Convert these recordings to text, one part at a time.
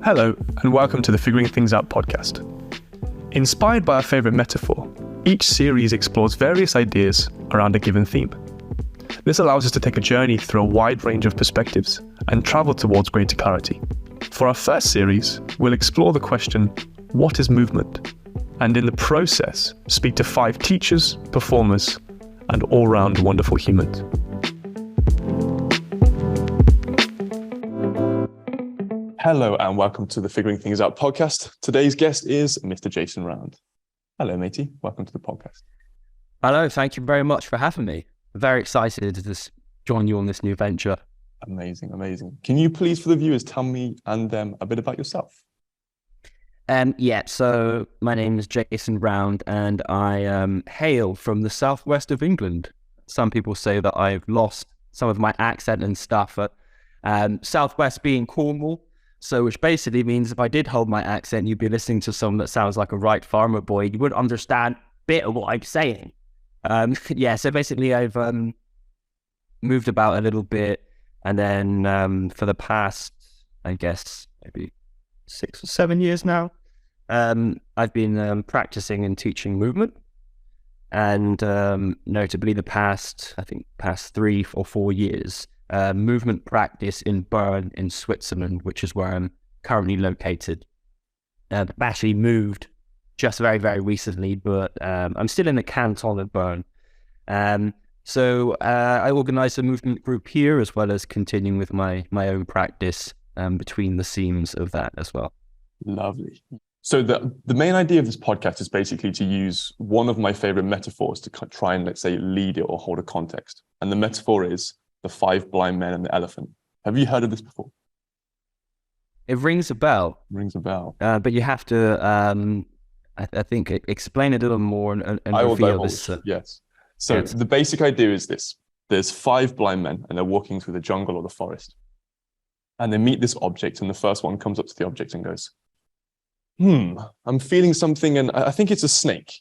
Hello, and welcome to the Figuring Things Out podcast. Inspired by our favourite metaphor, each series explores various ideas around a given theme. This allows us to take a journey through a wide range of perspectives and travel towards greater clarity. For our first series, we'll explore the question, what is movement? And in the process, speak to 5 teachers, performers, and all-round wonderful humans. Hello and welcome to the Figuring Things Out podcast. Today's guest is Mr. Jason Round. Hello, matey. Welcome to the podcast. Hello, thank you very much for having me. Very excited to just join you on this new venture. Amazing. Can you please, for the viewers, tell me and them a bit about yourself? So my name is Jason Round and I hail from the southwest of England. Some people say that I've lost some of my accent and stuff, but southwest being Cornwall. So which basically means if I did hold my accent, you'd be listening to someone that sounds like a right farmer boy. You wouldn't understand a bit of what I'm saying. So basically I've moved about a little bit. And then for the past, I guess, maybe 6 or 7 years now, I've been practicing and teaching movement. And notably the past 3 or 4 years, movement practice in Bern in Switzerland, which is where I'm currently located. I've actually moved just very, very recently, but I'm still in the canton of Bern. So I organise a movement group here as well as continuing with my own practice between the seams of that as well. Lovely. So the main idea of this podcast is basically to use one of my favourite metaphors to try and, let's say, lead it or hold a context. And the metaphor is the 5 blind men and the elephant. Have you heard of this before? It rings a bell. But you have to, I think, explain a little more and I will reveal divulge, this. Yes. So The basic idea is this. There's 5 blind men and they're walking through the jungle or the forest. And they meet this object and the first one comes up to the object and goes, I'm feeling something and I think it's a snake.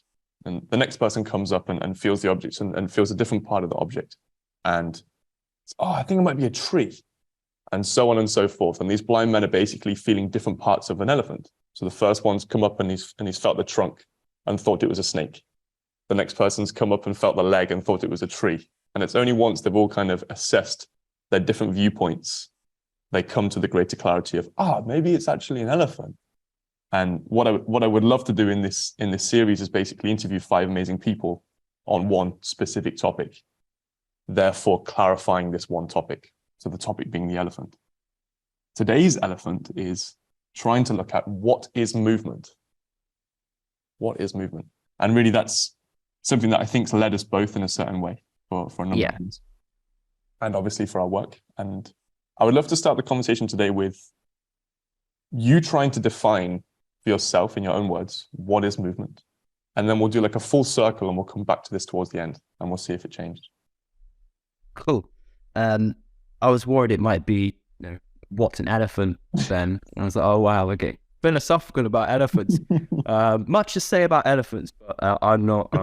And the next person comes up and feels the object and feels a different part of the object. And I think it might be a tree. And so on and so forth. And these blind men are basically feeling different parts of an elephant. So the first one's come up and he's felt the trunk and thought it was a snake. The next person's come up and felt the leg and thought it was a tree. And it's only once they've all kind of assessed their different viewpoints, they come to the greater clarity of, maybe it's actually an elephant. And what I would love to do in this series is basically interview 5 amazing people on one specific topic, therefore clarifying this one topic. So the topic being the elephant. Today's elephant is trying to look at what is movement. What is movement? And really that's something that I think's led us both in a certain way for a number of things. And obviously for our work. And I would love to start the conversation today with you trying to define for yourself, in your own words, what is movement? And then we'll do like a full circle and we'll come back to this towards the end and we'll see if it changed. Cool. I was worried it might be, what's an elephant then? And I was like, oh, wow, okay. Philosophical about elephants. Much to say about elephants, but I'm not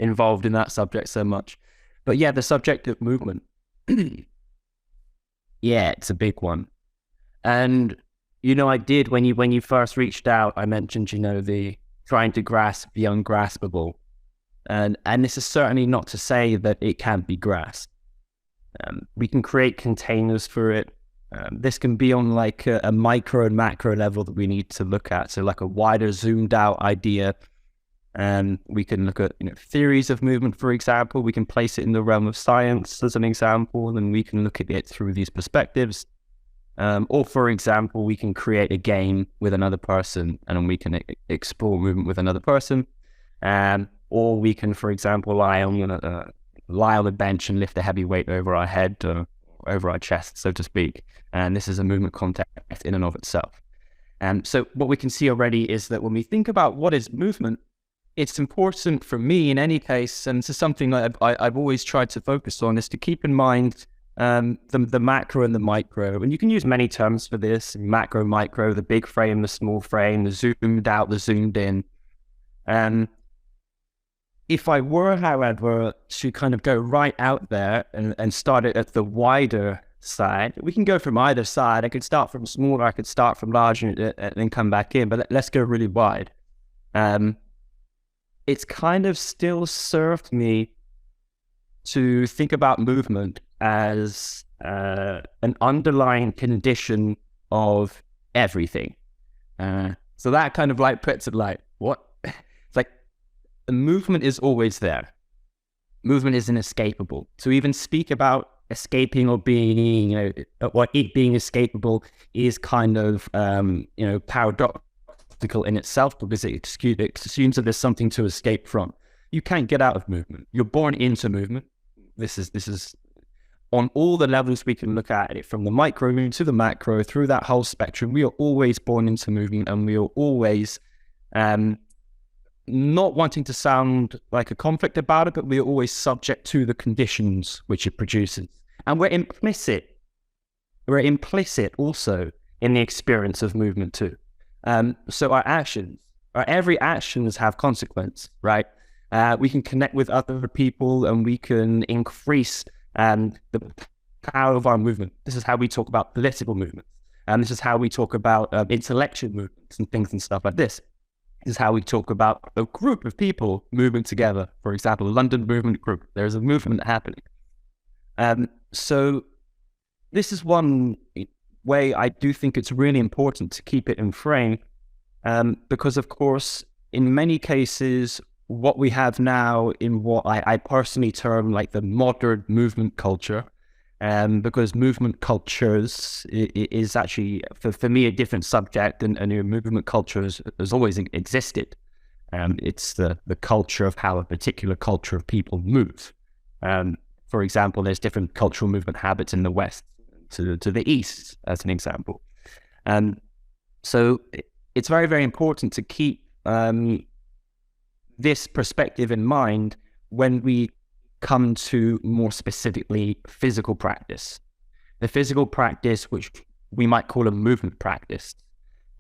involved in that subject so much. But yeah, the subject of movement. Yeah, it's a big one. And, I did, when you first reached out, I mentioned, the trying to grasp the ungraspable. And this is certainly not to say that it can't be grasped. We can create containers for it. This can be on like a micro and macro level that we need to look at. So like a wider zoomed out idea. We can look at theories of movement, for example. We can place it in the realm of science as an example, and we can look at it through these perspectives. Or for example, we can create a game with another person and we can explore movement with another person. Or we can, for example, lie on a bench and lift a heavy weight over our head or over our chest, so to speak. And this is a movement context in and of itself. So what we can see already is that when we think about what is movement, it's important for me in any case, and this is something that I've always tried to focus on, is to keep in mind the macro and the micro. And you can use many terms for this: macro, micro, the big frame, the small frame, the zoomed out, the zoomed in. If I were, however, to kind of go right out there and start it at the wider side. We can go from either side. I could start from small, or I could start from large and then come back in, but let's go really wide. It's kind of still served me to think about movement as an underlying condition of everything. So that kind of like puts it like, what? It's like the movement is always there. Movement is inescapable. To even speak about escaping or being, or it being escapable is kind of, paradoxical in itself, because it assumes that there's something to escape from. You can't get out of movement. You're born into movement. This is on all the levels we can look at it, from the micro to the macro, through that whole spectrum. We are always born into movement, and we are always not wanting to sound like a conflict about it, but we are always subject to the conditions which it produces. And we're implicit also in the experience of movement too. So our every actions have consequence, right? We can connect with other people, and we can increase the power of our movement. This is how we talk about political movements. And this is how we talk about intellectual movements and things and stuff like this. This is how we talk about a group of people moving together. For example, London Movement Group. There's a movement happening. So this is one way I do think it's really important to keep it in frame, because, of course, in many cases, what we have now in what I personally term like the modern movement culture, because movement cultures is actually, for me, a different subject, and movement culture has always existed. It's the culture of how a particular culture of people move. For example, there's different cultural movement habits in the West to the East, as an example. So it's very, very important to keep this perspective in mind when we come to more specifically physical practice. The physical practice, which we might call a movement practice.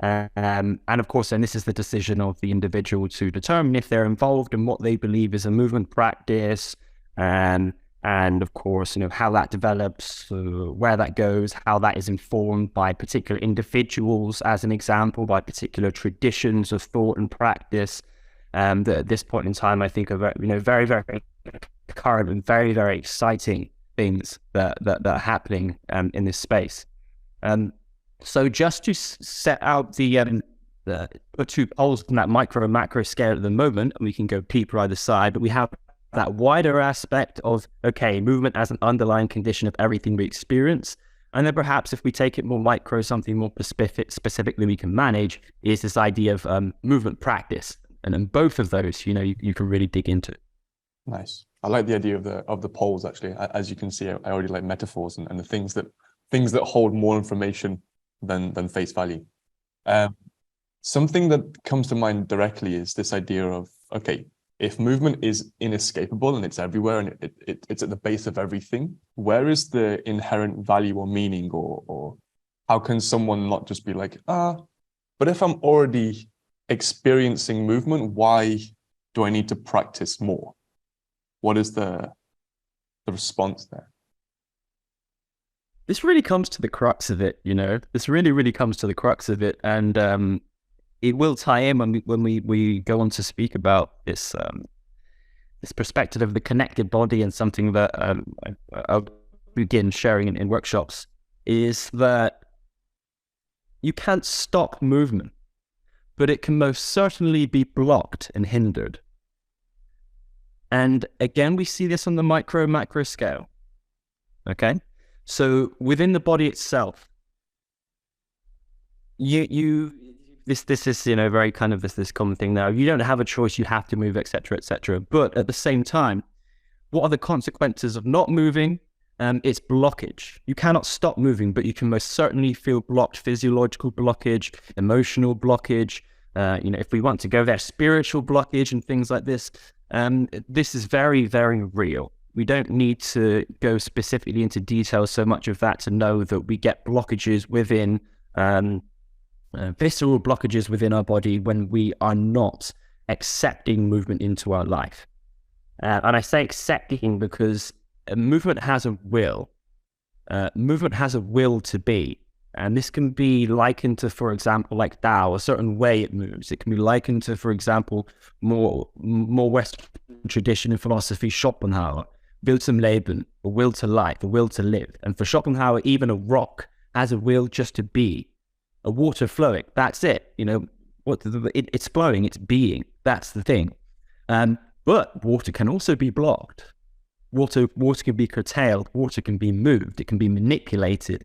And of course, and this is the decision of the individual to determine if they're involved in what they believe is a movement practice, and of course, how that develops, where that goes, how that is informed by particular individuals, as an example, by particular traditions of thought and practice. That at this point in time, I think are very, very current and very, very exciting things that are happening in this space. So just to set out the two poles from that micro and macro scale at the moment, and we can go deeper either side, but we have that wider aspect of, okay, movement as an underlying condition of everything we experience. And then perhaps if we take it more micro, something more specifically we can manage, is this idea of movement practice. And then both of those, you can really dig into. Nice. I like the idea of the poles, actually. As you can see, I already like metaphors and the things that hold more information than face value. Something that comes to mind directly is this idea of, okay, if movement is inescapable and it's everywhere and it's at the base of everything, where is the inherent value or meaning, or how can someone not just be like, but if I'm already experiencing movement, why do I need to practice more? What is the response there? This really comes to the crux of it, This really, really comes to the crux of it, and it will tie in when we go on to speak about this perspective of the connected body, and something that I'll begin sharing in workshops, is that you can't stop movement, but it can most certainly be blocked and hindered. And again, we see this on the micro-macro scale. Okay? So within the body itself, this is, very kind of this common thing now. You don't have a choice, you have to move, etc., etc. But at the same time, what are the consequences of not moving? It's blockage. You cannot stop moving, but you can most certainly feel blocked, physiological blockage, emotional blockage. If we want to go there, spiritual blockage and things like this. This is very, very real. We don't need to go specifically into detail so much of that to know that we get blockages within, visceral blockages within our body when we are not accepting movement into our life. And I say accepting because movement has a will. movement has a will to be. And this can be likened to, for example, like Tao, a certain way it moves. It can be likened to, for example, more Western tradition in philosophy, Schopenhauer, will zum Leben, a will to life, a will to live. And for Schopenhauer, even a rock has a will just to be. A water flowing, that's it. It's flowing, it's being. That's the thing. But water can also be blocked. Water can be curtailed. Water can be moved. It can be manipulated.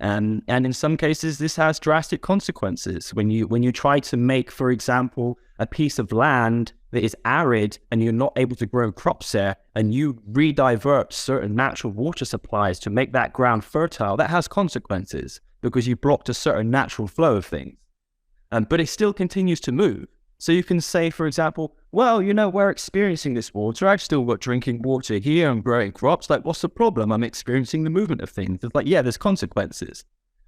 And in some cases, this has drastic consequences. When you try to make, for example, a piece of land that is arid and you're not able to grow crops there, and you redivert certain natural water supplies to make that ground fertile, that has consequences because you blocked a certain natural flow of things. But it still continues to move. So you can say, for example, well, we're experiencing this water. I've still got drinking water here. I'm growing crops. Like, what's the problem? I'm experiencing the movement of things. It's like, yeah, there's consequences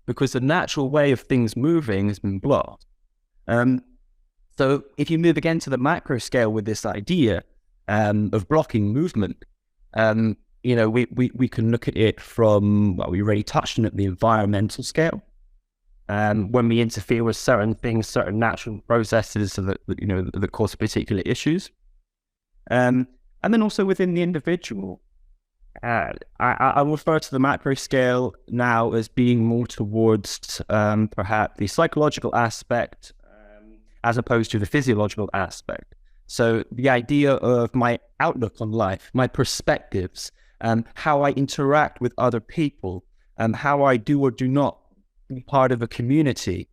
because the natural way of things moving has been blocked. So if you move again to the macro scale with this idea of blocking movement, we can look at it from, well, we already touched on it, the environmental scale. When we interfere with certain things, certain natural processes that cause particular issues. And then also within the individual, I refer to the macro scale now as being more towards perhaps the psychological aspect as opposed to the physiological aspect. So the idea of my outlook on life, my perspectives, how I interact with other people, how I do or do not be part of a community,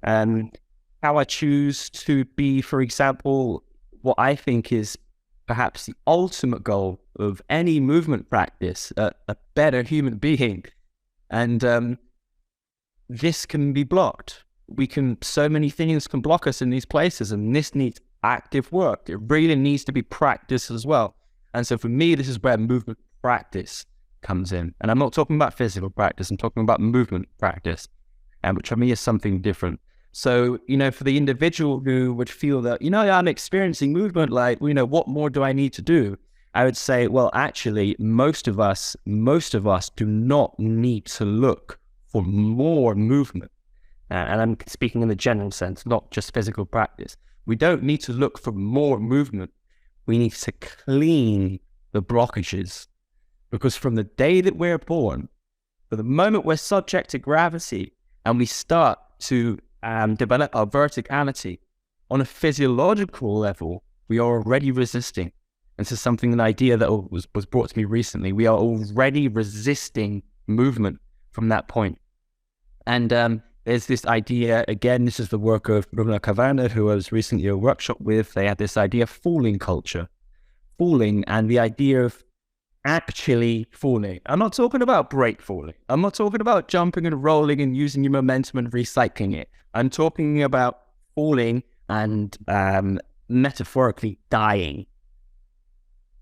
and how I choose to be, for example, what I think is perhaps the ultimate goal of any movement practice, a better human being. And this can be blocked. So many things can block us in these places, and this needs active work. It really needs to be practiced as well. And so for me, this is where movement practice comes in. And I'm not talking about physical practice, I'm talking about movement practice, which for me is something different. So, for the individual who would feel that, I'm experiencing movement, like, what more do I need to do? I would say, well, actually, most of us do not need to look for more movement. And I'm speaking in the general sense, not just physical practice. We don't need to look for more movement. We need to clean the blockages. Because from the day that we're born, for the moment we're subject to gravity and we start to develop our verticality, on a physiological level, we are already resisting. This is an idea that was brought to me recently. We are already resisting movement from that point. And there's this idea, again, this is the work of Bruna Caverna, who I was recently at a workshop with. They had this idea of falling culture. Falling, and the idea of actually falling. I'm not talking about break falling. I'm not talking about jumping and rolling and using your momentum and recycling it. I'm talking about falling and metaphorically dying.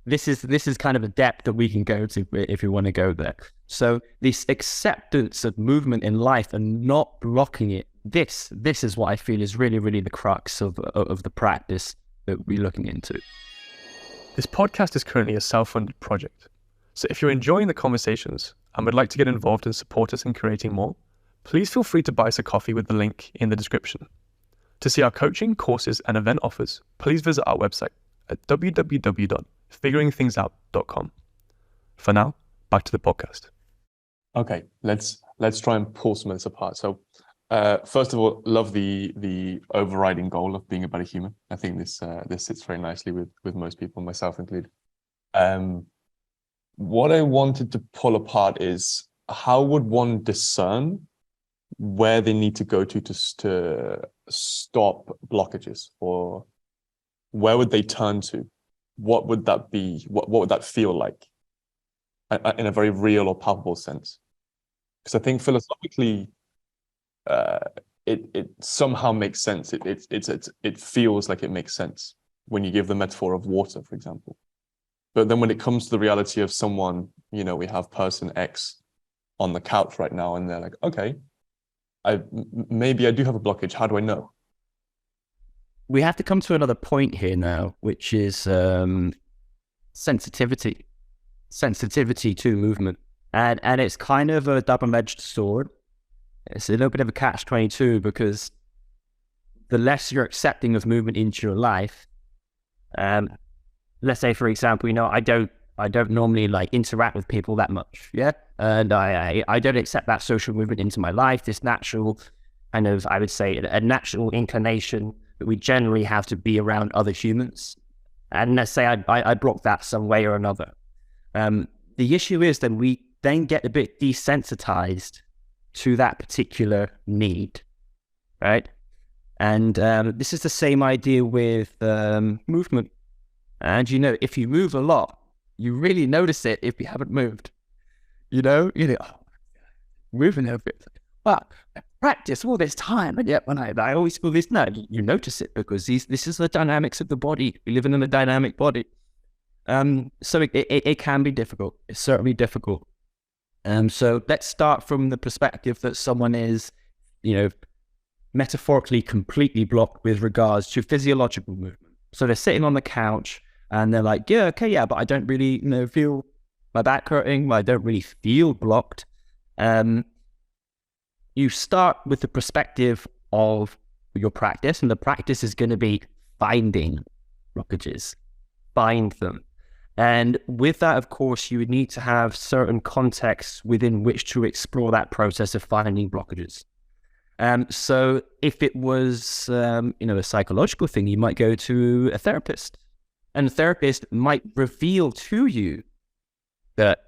This is kind of a depth that we can go to if we want to go there. So this acceptance of movement in life and not blocking it, this is what I feel is really, really the crux of the practice that we're looking into. This podcast is currently a self-funded project. So if you're enjoying the conversations and would like to get involved and support us in creating more, please feel free to buy us a coffee with the link in the description. To see our coaching, courses, and event offers, please visit our website at www.figuringthingsout.com. For now, back to the podcast. Okay, let's try and pull some of this apart. So first of all, love the overriding goal of being a better human. I think this sits very nicely with most people, myself included. What I wanted to pull apart is how would one discern where they need to go to stop blockages, or where would they turn to? What would that be? What would that feel like in a very real or palpable sense? Because I think philosophically, it somehow makes sense. It feels like it makes sense when you give the metaphor of water, for example. But then when it comes to the reality of someone, we have person X on the couch right now, and they're like, okay, maybe I do have a blockage. How do I know? We have to come to another point here now, which is sensitivity to movement. And it's kind of a double-edged sword. It's a little bit of a catch-22 because the less you're accepting of movement into your life, let's say, for example, I don't normally like interact with people that much, yeah? And I don't accept that social movement into my life, this natural kind of, I would say, a natural inclination that we generally have to be around other humans. And let's say I block that some way or another. The issue is then we then get a bit desensitized to that particular need, right? And this is the same idea with movement. And if you move a lot, you really notice it if you haven't moved. Oh, moving a bit. Well, I practice all this time, and yet when I always feel this. No, you notice it because this is the dynamics of the body. We live in a dynamic body. So it can be difficult. It's certainly difficult. So let's start from the perspective that someone is, metaphorically completely blocked with regards to physiological movement. So they're sitting on the couch and they're like, but I don't really, feel my back hurting. I don't really feel blocked. You start with the perspective of your practice, and the practice is going to be finding blockages, find them. And with that, of course, you would need to have certain contexts within which to explore that process of finding blockages. So if it was, a psychological thing, you might go to a therapist, and the therapist might reveal to you that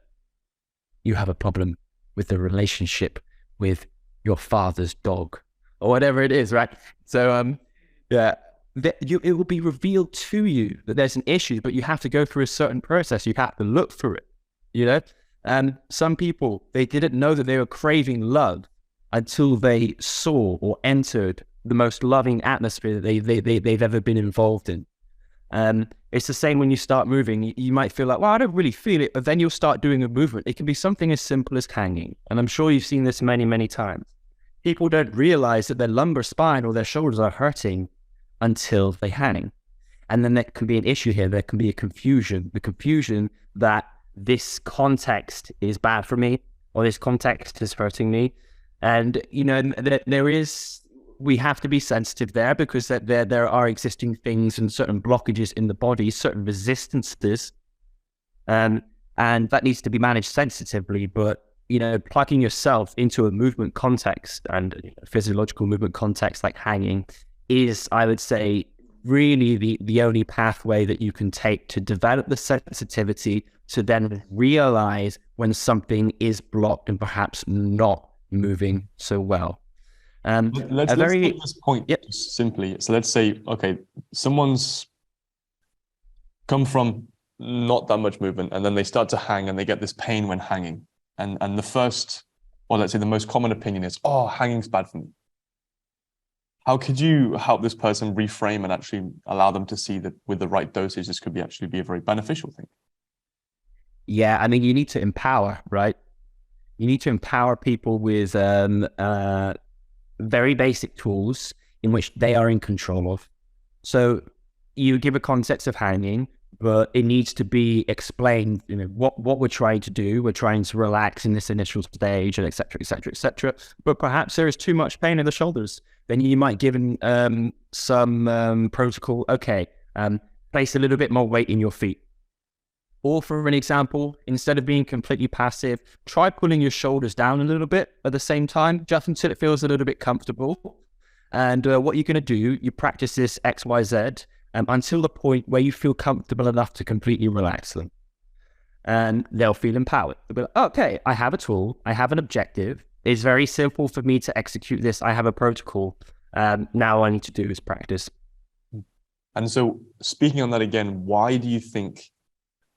you have a problem with the relationship with your father's dog or whatever it is, right? So, it will be revealed to you that there's an issue, but you have to go through a certain process. You have to look through it, And some people, they didn't know that they were craving love until they saw or entered the most loving atmosphere that they've ever been involved in. It's the same when you start moving. You might feel like, well, I don't really feel it, but then you'll start doing a movement. It can be something as simple as hanging. And I'm sure you've seen this many, many times. People don't realize that their lumbar spine or their shoulders are hurting until they hang. And then there can be an issue here. There can be a confusion. The confusion that this context is bad for me or this context is hurting me. And, we have to be sensitive there because there are existing things and certain blockages in the body, certain resistances, and that needs to be managed sensitively. But, plugging yourself into a movement context and a physiological movement context like hanging is, I would say, really the only pathway that you can take to develop the sensitivity to then realize when something is blocked and perhaps not moving so well. Let's take this point simply. So let's say, okay, someone's come from not that much movement and then they start to hang and they get this pain when hanging. And the first, or let's say the most common opinion is, oh, hanging's bad for me. How could you help this person reframe and actually allow them to see that with the right dosage, this could actually be a very beneficial thing? Yeah, I mean, you need to empower, right? You need to empower people with very basic tools in which they are in control of. So you give a concept of hanging, but it needs to be explained, what we're trying to do. We're trying to relax in this initial stage, and et cetera, et cetera, et cetera. But perhaps there is too much pain in the shoulders. Then you might give some protocol. Okay, place a little bit more weight in your feet. Or for an example, instead of being completely passive, try pulling your shoulders down a little bit at the same time, just until it feels a little bit comfortable. And what you're going to do, you practice this X, Y, Z until the point where you feel comfortable enough to completely relax them. And they'll feel empowered. They'll be like, okay, I have a tool, I have an objective. It's very simple for me to execute this. I have a protocol. Now all I need to do is practice. And so speaking on that again, why do you think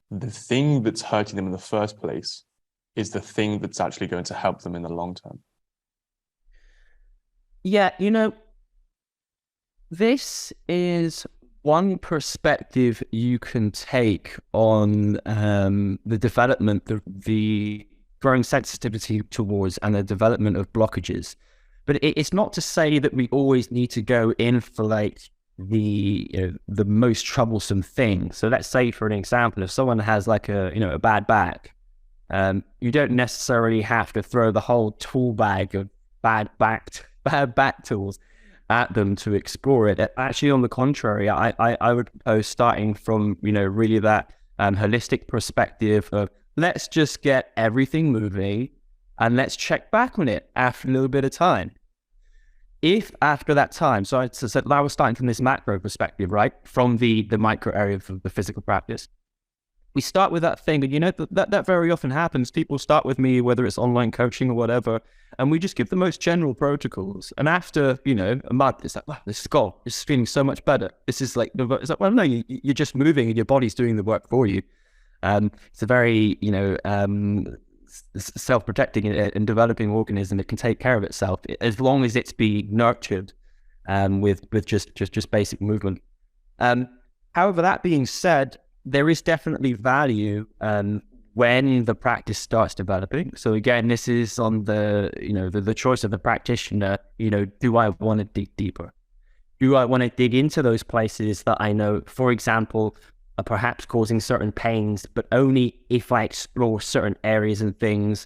the thing that's hurting them in the first place is the thing that's actually going to help them in the long term? Yeah, this is one perspective you can take on the development, the growing sensitivity towards and the development of blockages. But it's not to say that we always need to go in for like the most troublesome thing. So let's say, for an example, if someone has like a bad back, You don't necessarily have to throw the whole tool bag of bad back tools at them to explore it. Actually, on the contrary, I would propose starting from, really that holistic perspective of let's just get everything moving and let's check back on it after a little bit of time. If after that time, so I was starting from this macro perspective, right? From the micro area of the physical practice. We start with that thing, and that very often happens. People start with me, whether it's online coaching or whatever, and we just give the most general protocols. And after, a month, it's like, wow, this is gold. This is feeling so much better. This is like, it's like, well, no, you're just moving and your body's doing the work for you. It's a very, self-protecting and developing organism. It can take care of itself as long as it's being nurtured with just basic movement. However, that being said, there is definitely value when the practice starts developing. So again, this is on the choice of the practitioner. Do I want to dig deeper? Do I want to dig into those places that I know, for example, are perhaps causing certain pains, but only if I explore certain areas and things,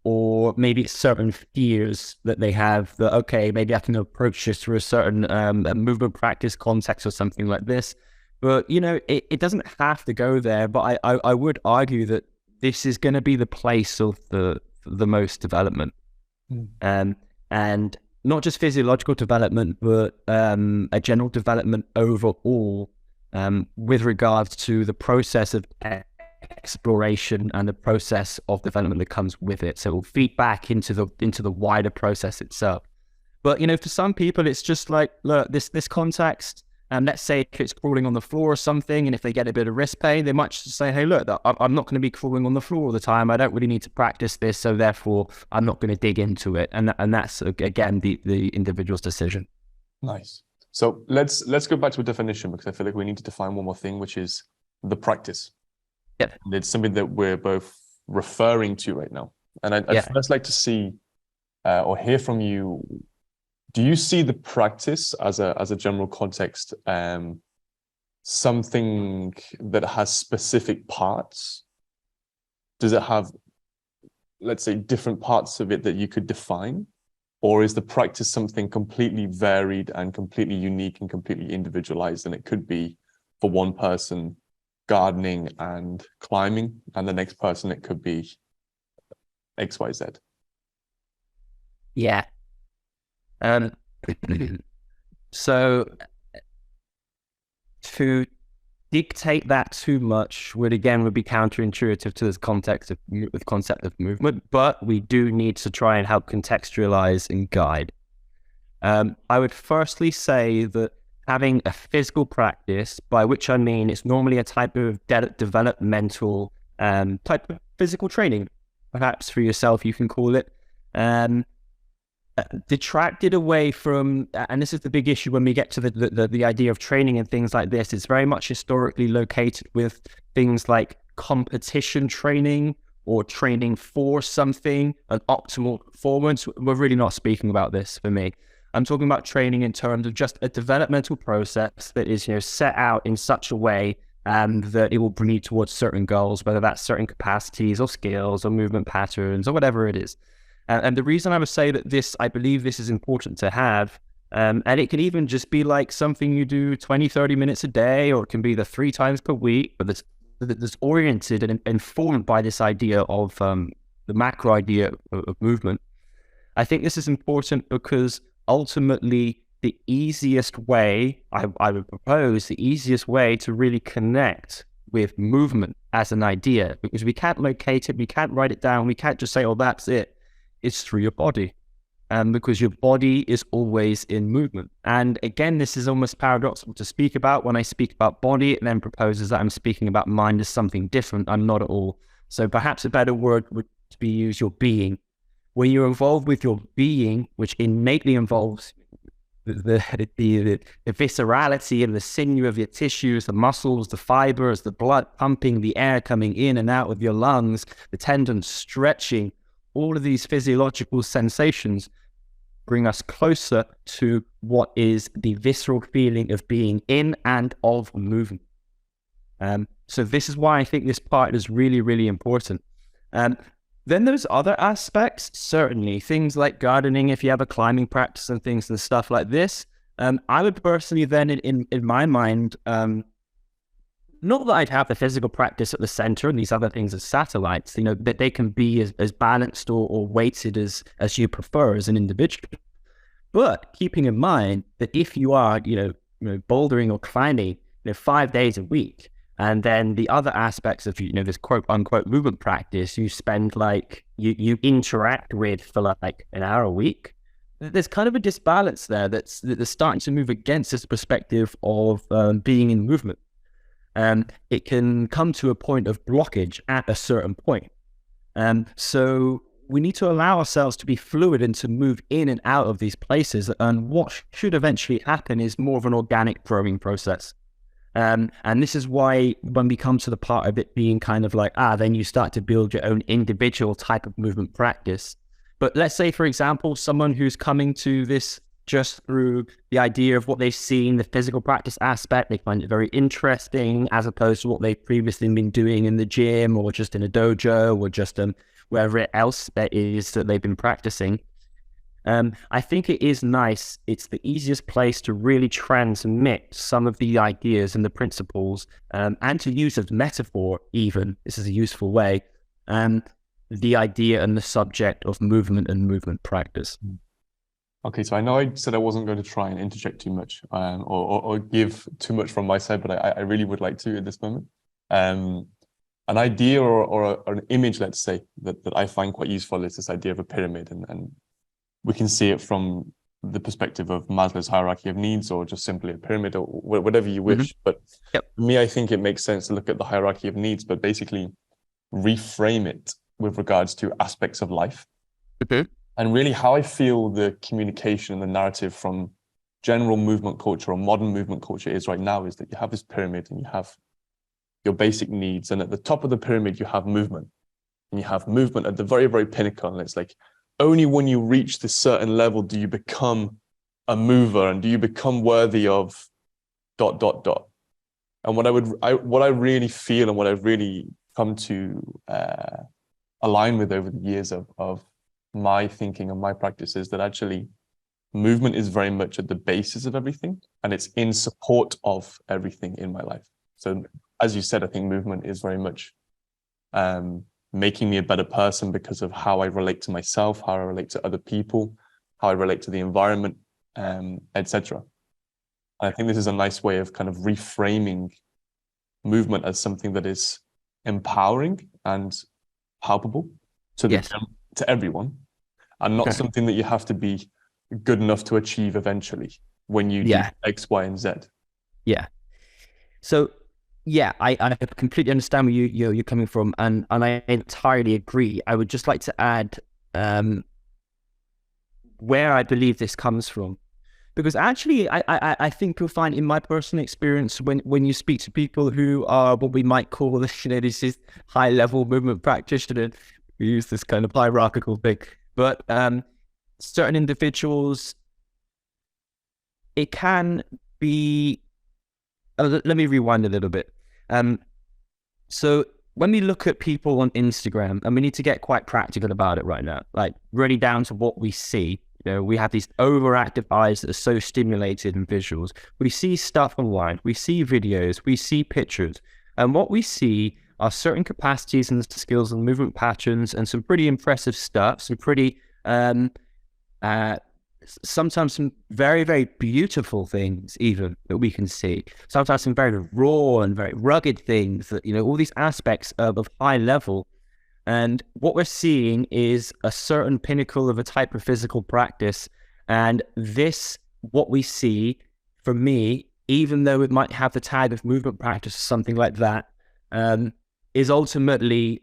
or maybe certain fears that they have that, okay, maybe I can approach this through a certain movement practice context or something like this. But, it doesn't have to go there, but I would argue that this is going to be the place of the most development. And not just physiological development, but a general development overall, with regards to the process of exploration and the process of development that comes with it. So it will feed back into the wider process itself. But, for some people, it's just like, look, this context, and let's say if it's crawling on the floor or something, and if they get a bit of wrist pain, they might just say, hey, look, I'm not going to be crawling on the floor all the time. I don't really need to practice this, so therefore I'm not going to dig into it. And that's, again, the individual's decision. Nice. So let's go back to a definition, because I feel like we need to define one more thing, which is the practice. Yeah. It's something that we're both referring to right now. And I'd first like to see or hear from you. Do you see the practice as a general context, something that has specific parts? Does it have, let's say, different parts of it that you could define? Or is the practice something completely varied and completely unique and completely individualized? And it could be, for one person, gardening and climbing, and the next person, it could be XYZ. Yeah. So to dictate that too much would be counterintuitive to this concept of movement, but we do need to try and help contextualize and guide. I would firstly say that having a physical practice, by which I mean it's normally a type of developmental type of physical training, perhaps for yourself you can call it, detracted away from, and this is the big issue when we get to the idea of training and things like this. It's very much historically located with things like competition training or training for something, an optimal performance. We're really not speaking about this for me. I'm talking about training in terms of just a developmental process that is, set out in such a way that it will bring you towards certain goals, whether that's certain capacities or skills or movement patterns or whatever it is. And the reason I would say that I believe this is important to have, and it can even just be like something you do 20, 30 minutes a day, or it can be 3 times per week, but that's oriented and informed by this idea of the macro idea of movement. I think this is important because ultimately the easiest way, I would propose, the easiest way to really connect with movement as an idea, because we can't locate it, we can't write it down, we can't just say, oh, that's it. It's through your body, because your body is always in movement. And again, this is almost paradoxical to speak about. When I speak about body, it then proposes that I'm speaking about mind as something different. I'm not at all. So perhaps a better word would be use your being. When you're involved with your being, which innately involves the viscerality and the sinew of your tissues, the muscles, the fibers, the blood pumping, the air coming in and out of your lungs, the tendons stretching, all of these physiological sensations bring us closer to what is the visceral feeling of being in and of movement. So this is why I think this part is really, really important. Then there's other aspects, certainly things like gardening, if you have a climbing practice and things and stuff like this. I would personally then, in my mind, not that I'd have the physical practice at the center and these other things as satellites, that they can be as balanced or weighted as you prefer as an individual. But keeping in mind that if you are, bouldering or climbing, 5 days a week, and then the other aspects of, this quote unquote movement practice, you spend you interact with for like an hour a week, there's kind of a disbalance there that's starting to move against this perspective of being in movement. It can come to a point of blockage at a certain point. So we need to allow ourselves to be fluid and to move in and out of these places. And what should eventually happen is more of an organic growing process. And this is why when we come to the part of it being kind of like, then you start to build your own individual type of movement practice. But let's say, for example, someone who's coming to this just through the idea of what they've seen, the physical practice aspect, they find it very interesting as opposed to what they've previously been doing in the gym or just in a dojo or just wherever else that is that they've been practicing. I think it is nice. It's the easiest place to really transmit some of the ideas and the principles, and to use as metaphor even, this is a useful way, the idea and the subject of movement and movement practice. Okay, so I know I said I wasn't going to try and interject too much or give too much from my side, but I really would like to at this moment. An idea or an image, let's say, that I find quite useful is this idea of a pyramid. And we can see it from the perspective of Maslow's hierarchy of needs or just simply a pyramid or whatever you wish. Mm-hmm. But for me, I think it makes sense to look at the hierarchy of needs, but basically reframe it with regards to aspects of life. Okay. And really how I feel the communication and the narrative from general movement culture or modern movement culture is right now is that you have this pyramid and you have your basic needs. And at the top of the pyramid, you have movement. And you have movement at the very, very pinnacle. And it's like, only when you reach this certain level do you become a mover and do you become worthy of ... And what I really feel and what I've really come to align with over the years of my thinking and my practice is that actually movement is very much at the basis of everything and it's in support of everything in my life. So as you said, I think movement is very much making me a better person because of how I relate to myself, how I relate to other people, how I relate to the environment, etc. I think this is a nice way of kind of reframing movement as something that is empowering and palpable to to everyone, and not something that you have to be good enough to achieve eventually when you do X, Y, and Z. Yeah. So I completely understand where you're coming from, and I entirely agree. I would just like to add where I believe this comes from, because actually I think you'll find in my personal experience when you speak to people who are what we might call this is high level movement practitioners, we use this kind of hierarchical thing, but certain individuals, it can be. Let me rewind a little bit. So when we look at people on Instagram, and we need to get quite practical about it right now, like really down to what we see. We have these overactive eyes that are so stimulated in visuals. We see stuff online, we see videos, we see pictures, and what we see are certain capacities and skills and movement patterns and some pretty impressive stuff, some pretty, sometimes some very, very beautiful things even that we can see. Sometimes some very raw and very rugged things that, all these aspects of high level. And what we're seeing is a certain pinnacle of a type of physical practice. And this, what we see, for me, even though it might have the tag of movement practice or something like that, is ultimately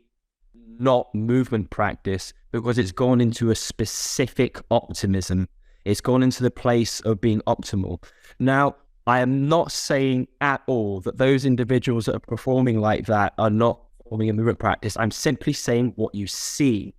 not movement practice because it's gone into a specific optimism. It's gone into the place of being optimal. Now, I am not saying at all that those individuals that are performing like that are not performing a movement practice. I'm simply saying what you see,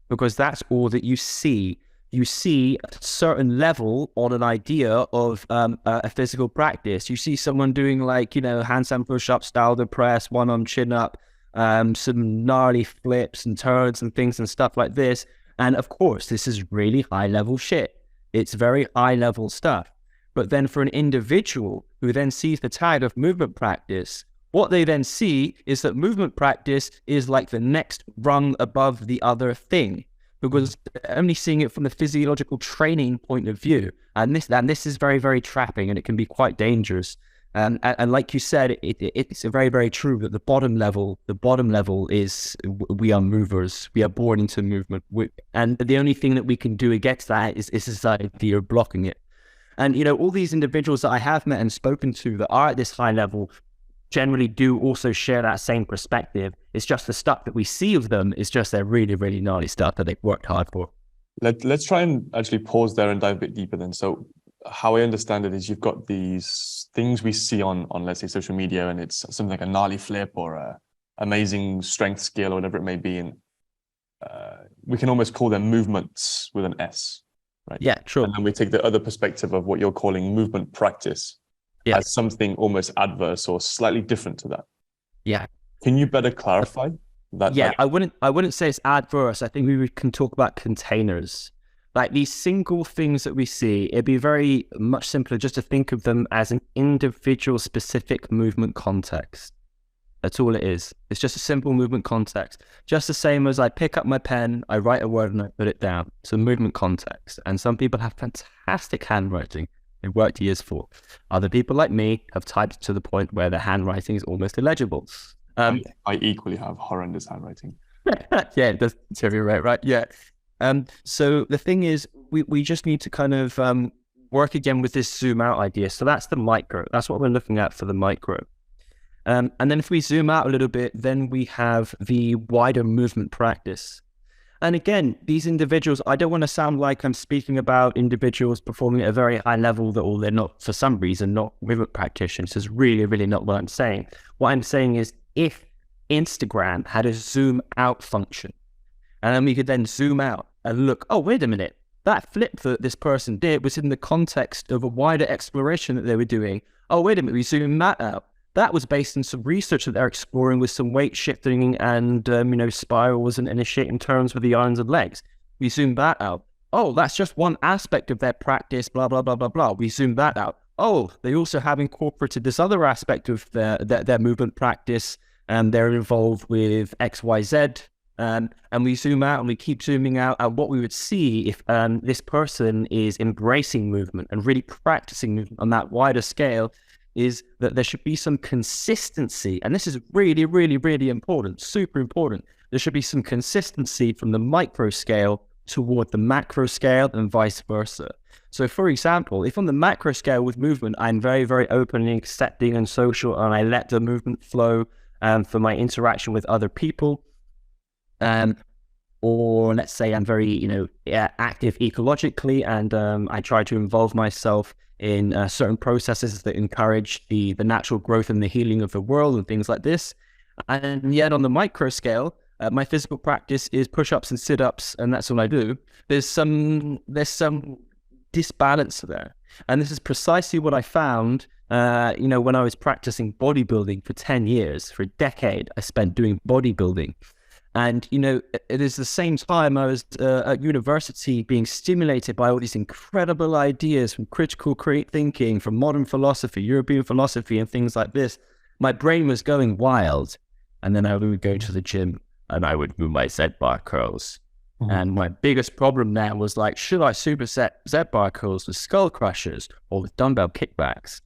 because that's all that you see. You see a certain level on an idea of a physical practice. You see someone doing handstand push-up, style the press, one-arm chin-up, some gnarly flips and turns and things and stuff like this. And of course, this is really high level shit. It's very high level stuff. But then for an individual who then sees the tide of movement practice, what they then see is that movement practice is like the next rung above the other thing, because they're only seeing it from the physiological training point of view. And this is very, very trapping, and it can be quite dangerous. And like you said, it's very, very true that the bottom level is we are movers. We are born into movement. And the only thing that we can do against that is this idea of blocking it. And, all these individuals that I have met and spoken to that are at this high level generally do also share that same perspective. It's just the stuff that we see of them is just their really, really gnarly stuff that they've worked hard for. Let's try and actually pause there and dive a bit deeper then. So how I understand it is you've got these things we see on let's say social media, and it's something like a gnarly flip or a amazing strength skill or whatever it may be. And we can almost call them movements with an S, right? Yeah, sure. And then we take the other perspective of what you're calling movement practice as something almost adverse or slightly different to that. Yeah. Can you better clarify that? Yeah, I wouldn't say it's adverse. I think we can talk about containers. Like these single things that we see, it'd be very much simpler just to think of them as an individual specific movement context. That's all it is. It's just a simple movement context. Just the same as I pick up my pen, I write a word and I put it down. It's a movement context. And some people have fantastic handwriting. They worked years for. Other people like me have typed to the point where their handwriting is almost illegible. I equally have horrendous handwriting. Yeah, it does deteriorate, right? Yeah. So the thing is, we just need to kind of work again with this zoom out idea. So that's the micro. That's what we're looking at for the micro. And then if we zoom out a little bit, then we have the wider movement practice. And again, these individuals, I don't want to sound like I'm speaking about individuals performing at a very high level or they're not, for some reason, not movement practitioners. It's really, really not what I'm saying. What I'm saying is if Instagram had a zoom out function, and then we could then zoom out and look, oh, wait a minute, that flip that this person did was in the context of a wider exploration that they were doing. Oh, wait a minute, we zoom that out. That was based on some research that they're exploring with some weight shifting and, spirals and initiating turns with the arms and legs. We zoom that out. Oh, that's just one aspect of their practice, blah, blah, blah, blah, blah. We zoom that out. Oh, they also have incorporated this other aspect of their movement practice, and they're involved with X, Y, Z. And we zoom out and we keep zooming out. And what we would see if this person is embracing movement and really practicing movement on that wider scale is that there should be some consistency. And this is really, really, really important, super important. There should be some consistency from the micro scale toward the macro scale and vice versa. So for example, if on the macro scale with movement, I'm very, very open and accepting and social, and I let the movement flow for my interaction with other people, or let's say I'm very, active ecologically, and I try to involve myself in certain processes that encourage the natural growth and the healing of the world and things like this. And yet on the micro scale, my physical practice is push-ups and sit-ups, and that's all I do. There's some disbalance there. And this is precisely what I found, when I was practicing bodybuilding for 10 years. For a decade, I spent doing bodybuilding. And, it is the same time I was at university being stimulated by all these incredible ideas from critical thinking, from modern philosophy, European philosophy, and things like this. My brain was going wild. And then I would go to the gym and I would move my Z-bar curls. Mm-hmm. And my biggest problem now was like, should I superset Z-bar curls with skull crushers or with dumbbell kickbacks?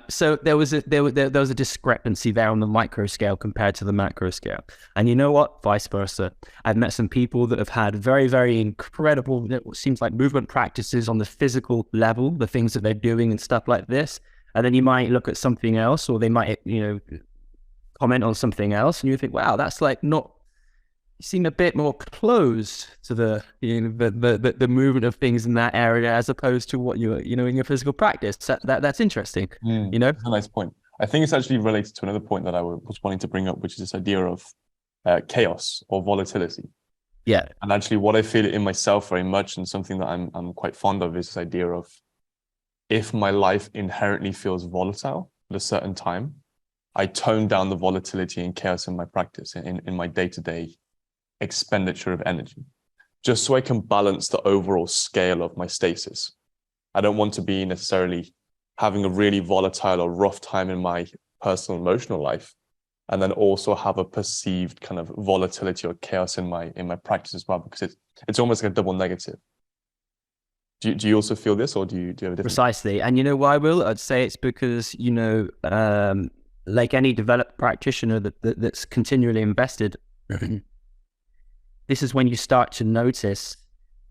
So there was a discrepancy there on the micro scale compared to the macro scale. And you know what? Vice versa. I've met some people that have had very, very incredible, it seems like movement practices on the physical level, the things that they're doing and stuff like this. And then you might look at something else, or they might, comment on something else, and you think, wow, that's like not, you seem a bit more closed to the movement of things in that area as opposed to what you in your physical practice. That's interesting. That's a nice point. I think it's actually related to another point that I was wanting to bring up, which is this idea of chaos or volatility. Yeah. And actually what I feel in myself very much, and something that I'm quite fond of, is this idea of if my life inherently feels volatile at a certain time, I tone down the volatility and chaos in my practice, in my day-to-day expenditure of energy, just so I can balance the overall scale of my stasis. I don't want to be necessarily having a really volatile or rough time in my personal emotional life, and then also have a perceived kind of volatility or chaos in my practice as well, because it's almost like a double negative. Do you also feel this, or do you have a different? Precisely. And you know why, Will? I'd say it's because, like any developed practitioner that's continually invested, this is when you start to notice,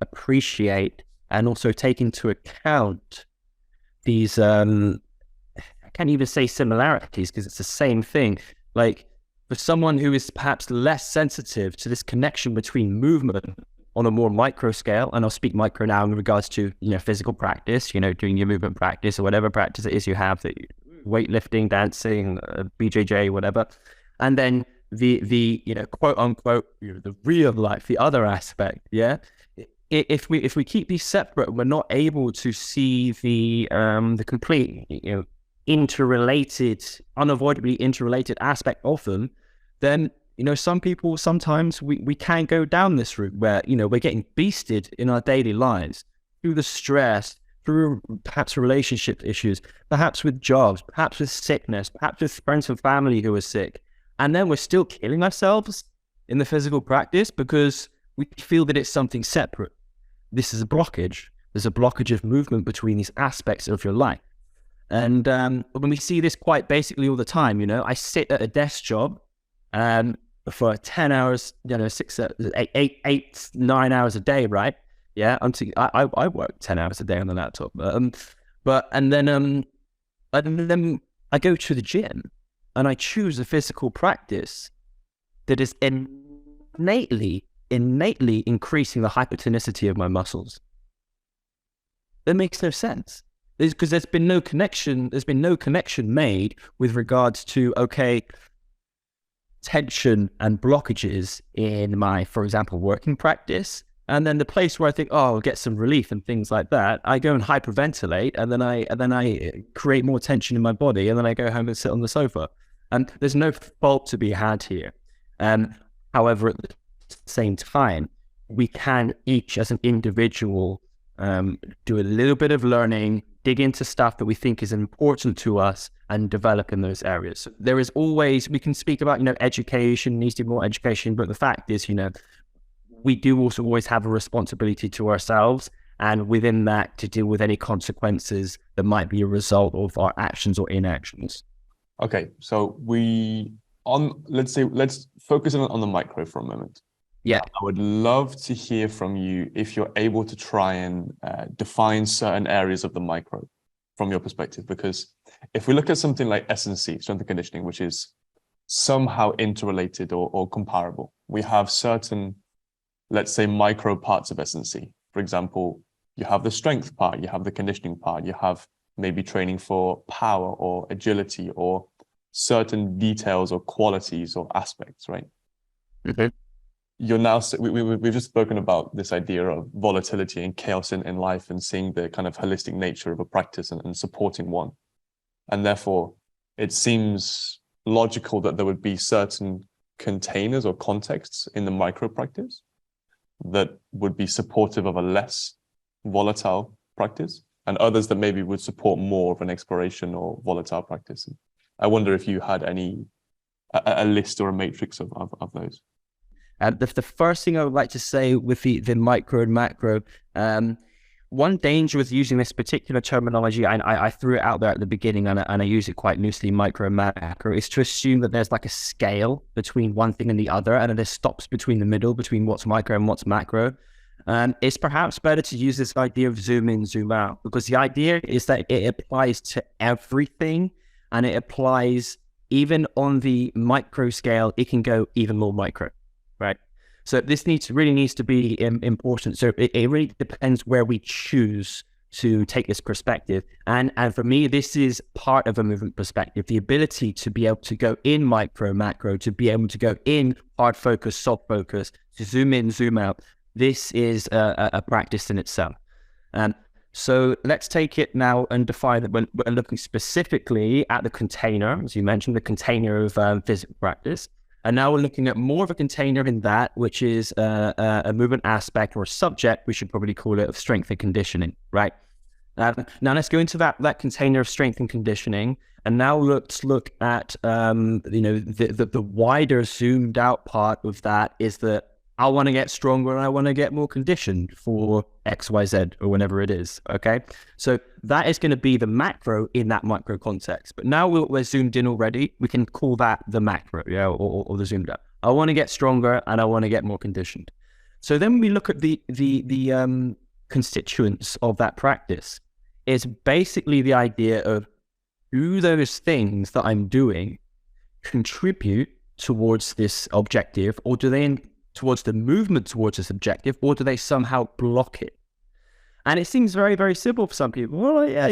appreciate, and also take into account these, I can't even say similarities because it's the same thing. Like for someone who is perhaps less sensitive to this connection between movement on a more micro scale, and I'll speak micro now in regards to, physical practice, doing your movement practice or whatever practice it is you have, that weightlifting, dancing, BJJ, whatever. And then the quote unquote, the real life, the other aspect. Yeah. If we keep these separate, we're not able to see the complete, interrelated, unavoidably interrelated aspect of them, then, some people, sometimes we can go down this route where, we're getting beasted in our daily lives through the stress, through perhaps relationship issues, perhaps with jobs, perhaps with sickness, perhaps with friends and family who are sick. And then we're still killing ourselves in the physical practice because we feel that it's something separate. This is a blockage. There's a blockage of movement between these aspects of your life. And when we see this quite basically all the time, I sit at a desk job for 10 hours, 9 hours a day, right? Yeah, I work 10 hours a day on the laptop. And then I go to the gym and I choose a physical practice that is innately increasing the hypertonicity of my muscles. That makes no sense. Because there's been no connection made with regards to, tension and blockages in my, for example, working practice. And then the place where I think, I'll get some relief and things like that, I go and hyperventilate, and then I create more tension in my body, and then I go home and sit on the sofa. And there's no fault to be had here. However, at the same time, we can each as an individual do a little bit of learning, dig into stuff that we think is important to us, and develop in those areas. So there is always, we can speak about, education, needs to be more education, but the fact is, we do also always have a responsibility to ourselves, and within that, to deal with any consequences that might be a result of our actions or inactions. Okay, so let's focus on the micro for a moment. Yeah. I would love to hear from you if you're able to try and define certain areas of the micro from your perspective, because if we look at something like S&C, strength and conditioning, which is somehow interrelated or comparable, we have certain, let's say, micro parts of S&C. For example, you have the strength part, you have the conditioning part, you have maybe training for power or agility or certain details or qualities or aspects, right? Mm-hmm. We've just spoken about this idea of volatility and chaos in life, and seeing the kind of holistic nature of a practice and supporting one. And therefore, it seems logical that there would be certain containers or contexts in the micro practice that would be supportive of a less volatile practice, and others that maybe would support more of an exploration or volatile practice. I wonder if you had a list or a matrix of those. The first thing I would like to say with the micro and macro, one danger with using this particular terminology, and I threw it out there at the beginning, and I use it quite loosely, micro and macro, is to assume that there's like a scale between one thing and the other, and there's stops between the middle, between what's micro and what's macro. It's perhaps better to use this idea of zoom in, zoom out, because the idea is that it applies to everything, and it applies even on the micro scale, it can go even more micro. Right. So this really needs to be important. So it really depends where we choose to take this perspective. And for me, this is part of a movement perspective, the ability to be able to go in micro, macro, to be able to go in hard focus, soft focus, to zoom in, zoom out. This is a practice in itself. So let's take it now and define that we're looking specifically at the container, as you mentioned, the container of physical practice. And now we're looking at more of a container in that, which is a movement aspect or a subject, we should probably call it, of strength and conditioning, right? Now let's go into that container of strength and conditioning. And now let's look at, the wider zoomed out part of that is that I want to get stronger and I want to get more conditioned for X, Y, Z, or whenever it is, okay? So that is going to be the macro in that micro context. But now we're zoomed in already, we can call that the macro, yeah, or the zoomed out. I want to get stronger and I want to get more conditioned. So then we look at the constituents of that practice. Is basically the idea of, do those things that I'm doing contribute towards this objective, or do they towards the movement towards this objective, or do they somehow block it? And it seems very, very simple for some people. Well, yeah,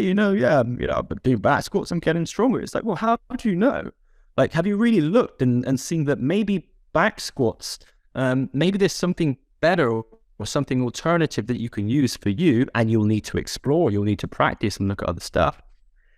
I'm doing back squats, I'm getting stronger. It's like, well, how do you know? Like, have you really looked and seen that maybe back squats, maybe there's something better or something alternative that you can use for you, and you'll need to explore, you'll need to practice and look at other stuff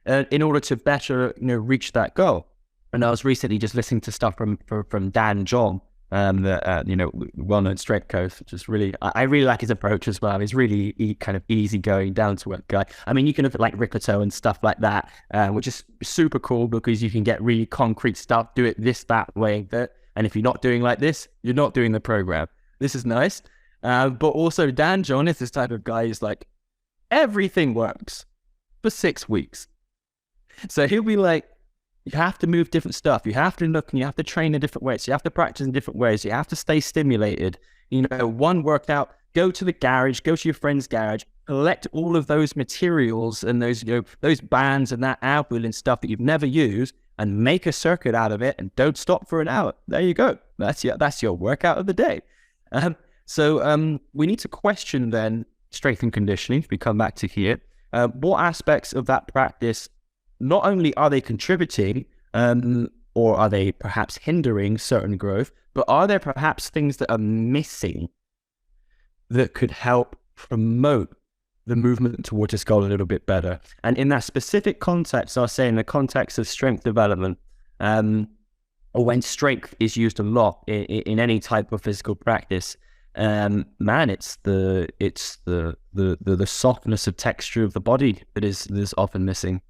in order to better, reach that goal. And I was recently just listening to stuff from Dan John, the well-known strength coach, which is really, I really like his approach as well. He's really kind of easygoing, down-to-earth guy. I mean, you can look at like Ricoto and stuff like that, which is super cool because you can get really concrete stuff, do it this, that way, that. And if you're not doing like this, you're not doing the program. This is nice. But also Dan John is this type of guy who's like, everything works for 6 weeks. So he'll be like, you have to move different stuff. You have to look and you have to train in different ways. You have to practice in different ways. You have to stay stimulated. One workout, go to the garage, go to your friend's garage, collect all of those materials and those, those bands and that air wheel and stuff that you've never used and make a circuit out of it and don't stop for an hour. There you go. That's your workout of the day. So we need to question then strength and conditioning, if we come back to here, what aspects of that practice, not only are they contributing or are they perhaps hindering certain growth, but are there perhaps things that are missing that could help promote the movement towards this goal a little bit better? And in that specific context, I say in the context of strength development, or when strength is used a lot in any type of physical practice, it's the softness of texture of the body that is often missing.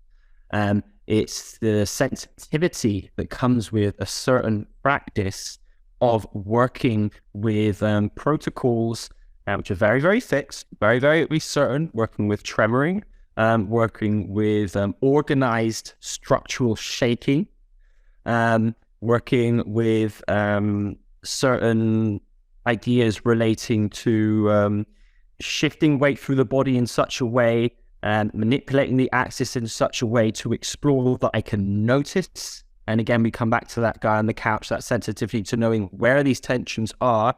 It's the sensitivity that comes with a certain practice of working with protocols which are very, very fixed, very, very certain, working with tremoring, working with organized structural shaking, working with certain ideas relating to shifting weight through the body in such a way and manipulating the axis in such a way to explore that I can notice. And again, we come back to that guy on the couch, that sensitivity to knowing where these tensions are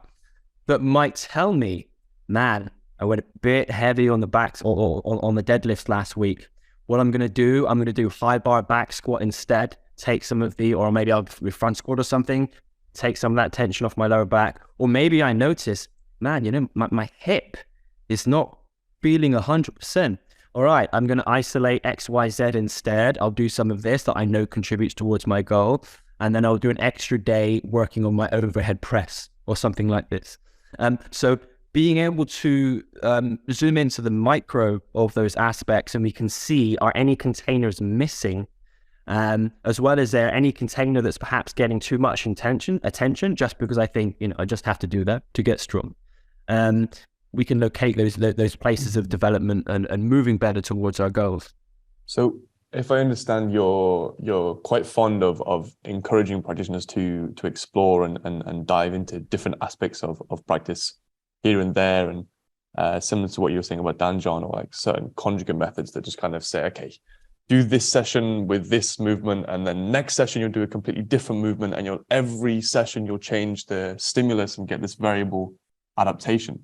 that might tell me, man, I went a bit heavy on the back or on the deadlift last week. What I'm going to do high bar back squat instead, take some of or maybe I'll do front squat or something, take some of that tension off my lower back. Or maybe I notice, man, my hip is not feeling 100%. All right, I'm going to isolate X, Y, Z instead. I'll do some of this that I know contributes towards my goal. And then I'll do an extra day working on my overhead press or something like this. So being able to zoom into the micro of those aspects, and we can see, are any containers missing? As well as there any container that's perhaps getting too much attention just because I think, I just have to do that to get strong. We can locate those places of development and moving better towards our goals. So if I understand, you're quite fond of encouraging practitioners to explore and dive into different aspects of practice here and there, and similar to what you were saying about Dan John, or like certain conjugate methods that just kind of say, okay, do this session with this movement, and then next session you'll do a completely different movement, and every session you'll change the stimulus and get this variable adaptation.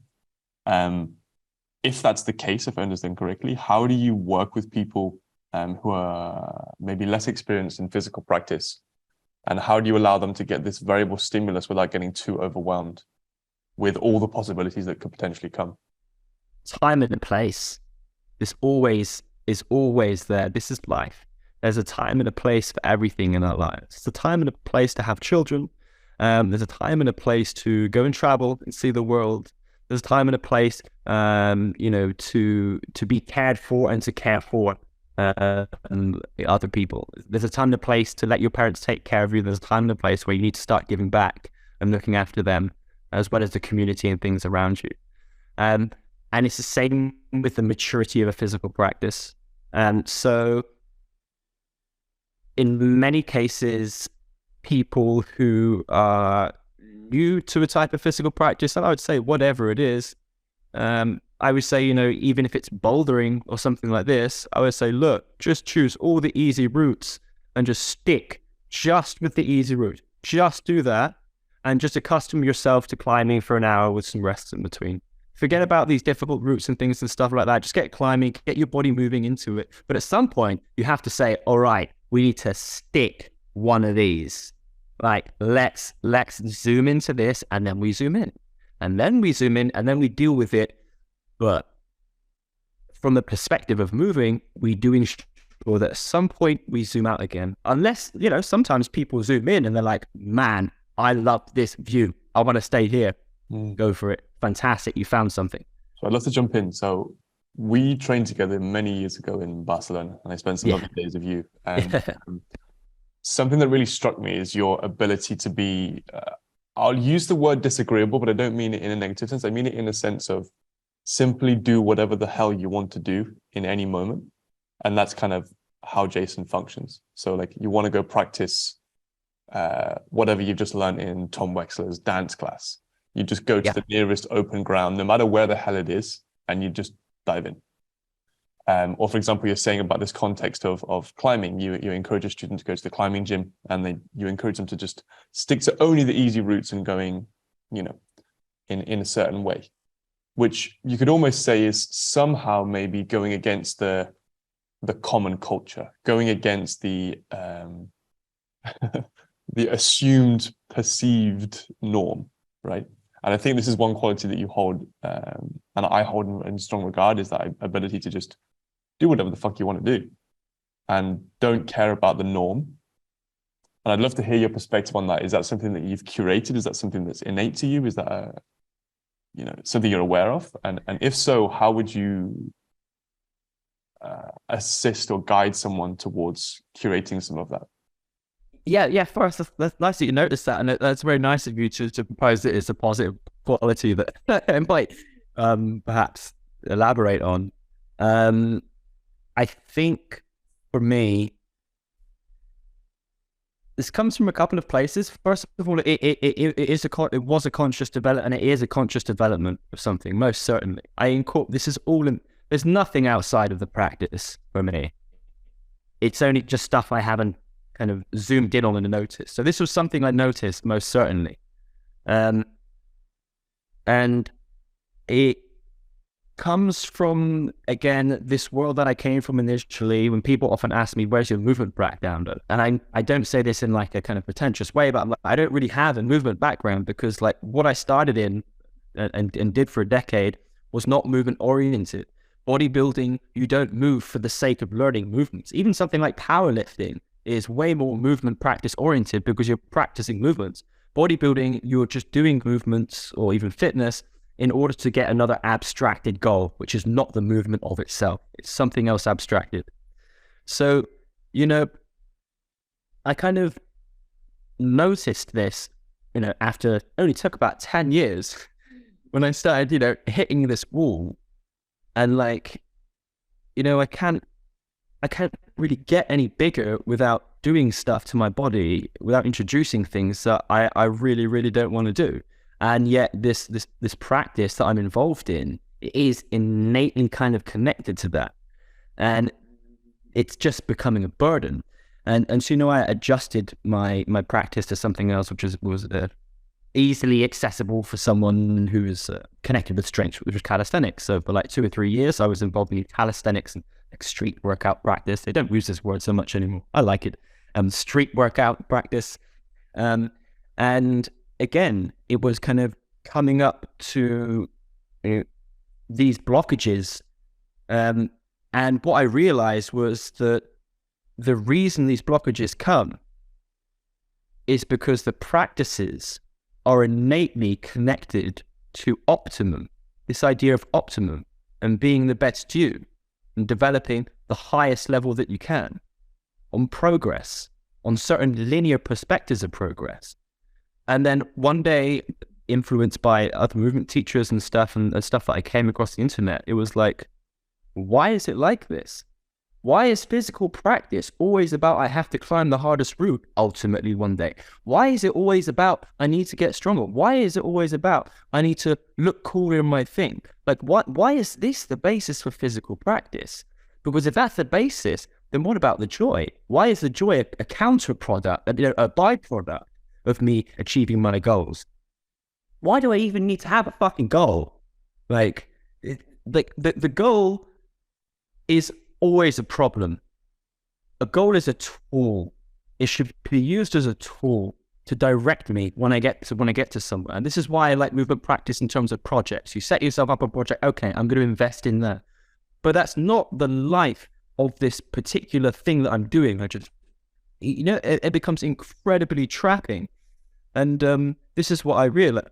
If that's the case, if I understand correctly, how do you work with people who are maybe less experienced in physical practice, and how do you allow them to get this variable stimulus without getting too overwhelmed with all the possibilities that could potentially come? Time and place This always is always there. This is life. There's a time and a place for everything in our lives. There's a time and a place to have children. There's a time and a place to go and travel and see the world. There's a time and a place, to be cared for and to care for other people. There's a time and a place to let your parents take care of you. There's a time and a place where you need to start giving back and looking after them, as well as the community and things around you. And it's the same with the maturity of a physical practice. So in many cases, people who are new to a type of physical practice, and I would say whatever it is, I would say, even if it's bouldering or something like this, I would say, look, just choose all the easy routes and just stick just with the easy route. Just do that and just accustom yourself to climbing for an hour with some rests in between. Forget about these difficult routes and things and stuff like that. Just get climbing, get your body moving into it. But at some point, you have to say, all right, we need to stick one of these. Like, let's zoom into this, and then we zoom in. And then we zoom in, and then we deal with it. But from the perspective of moving, we do ensure that at some point we zoom out again. Unless, sometimes people zoom in and they're like, man, I love this view. I want to stay here. Go for it. Fantastic. You found something. So I'd love to jump in. So we trained together many years ago in Barcelona, and I spent some lovely days with you. And something that really struck me is your ability to be, I'll use the word disagreeable, but I don't mean it in a negative sense. I mean it in a sense of simply do whatever the hell you want to do in any moment. And that's kind of how Jason functions. So like, you want to go practice whatever you've just learned in Tom Wexler's dance class. You just go to the nearest open ground, no matter where the hell it is, and you just dive in. Or for example, you're saying about this context of climbing, you encourage a student to go to the climbing gym, and then you encourage them to just stick to only the easy routes and going, in a certain way, which you could almost say is somehow maybe going against the common culture, going against the the assumed perceived norm, right? And I think this is one quality that you hold, and I hold in strong regard, is that ability to just do whatever the fuck you want to do and don't care about the norm. And I'd love to hear your perspective on that. Is that something that you've curated? Is that something that's innate to you? Is that something you're aware of? And if so, how would you assist or guide someone towards curating some of that? Yeah. First, that's nice that you noticed that, and that's very nice of you to propose that it's a positive quality that I might perhaps elaborate on. I think for me, this comes from a couple of places. First of all, it was a conscious development, and it is a conscious development of something. Most certainly, this is all in. There's nothing outside of the practice for me. It's only just stuff I haven't kind of zoomed in on and noticed. So this was something I noticed most certainly. And it comes from, again, this world that I came from initially, when people often ask me, where's your movement background? And I don't say this in like a kind of pretentious way, but I don't really have a movement background, because like what I started in and did for a decade was not movement oriented. Bodybuilding, you don't move for the sake of learning movements. Even something like powerlifting is way more movement practice oriented, because you're practicing movements. Bodybuilding, you're just doing movements, or even fitness, in order to get another abstracted goal, which is not the movement of itself. It's something else abstracted. So, I kind of noticed this, after it only took about 10 years when I started, hitting this wall, and like, I can't really get any bigger without doing stuff to my body, without introducing things that I really, really don't want to do. And yet this practice that I'm involved in is innately kind of connected to that. And it's just becoming a burden. And so, I adjusted my practice to something else, which was easily accessible for someone who is connected with strength, which was calisthenics. So for like 2 or 3 years, I was involved in calisthenics and like street workout practice. They don't use this word so much anymore. I like it. Street workout practice. And again, it was kind of coming up to these blockages And what I realized was that the reason these blockages come is because the practices are innately connected to optimum, this idea of optimum and being the best you and developing the highest level that you can on progress, on certain linear perspectives of progress. And then one day, influenced by other movement teachers and stuff that I came across the internet, it was like, why is it like this? Why is physical practice always about I have to climb the hardest route ultimately one day? Why is it always about I need to get stronger? Why is it always about I need to look cooler in my thing? Like, why is this the basis for physical practice? Because if that's the basis, then what about the joy? Why is the joy a counter product, a byproduct of me achieving my goals? Why do I even need to have a fucking goal? Like the goal is always a problem. A goal is a tool. It should be used as a tool to direct me when I get to somewhere. And this is why I like movement practice in terms of projects. You set yourself up a project, okay, I'm going to invest in that. But that's not the life of this particular thing that I'm doing. It becomes incredibly trapping. And this is what I realized.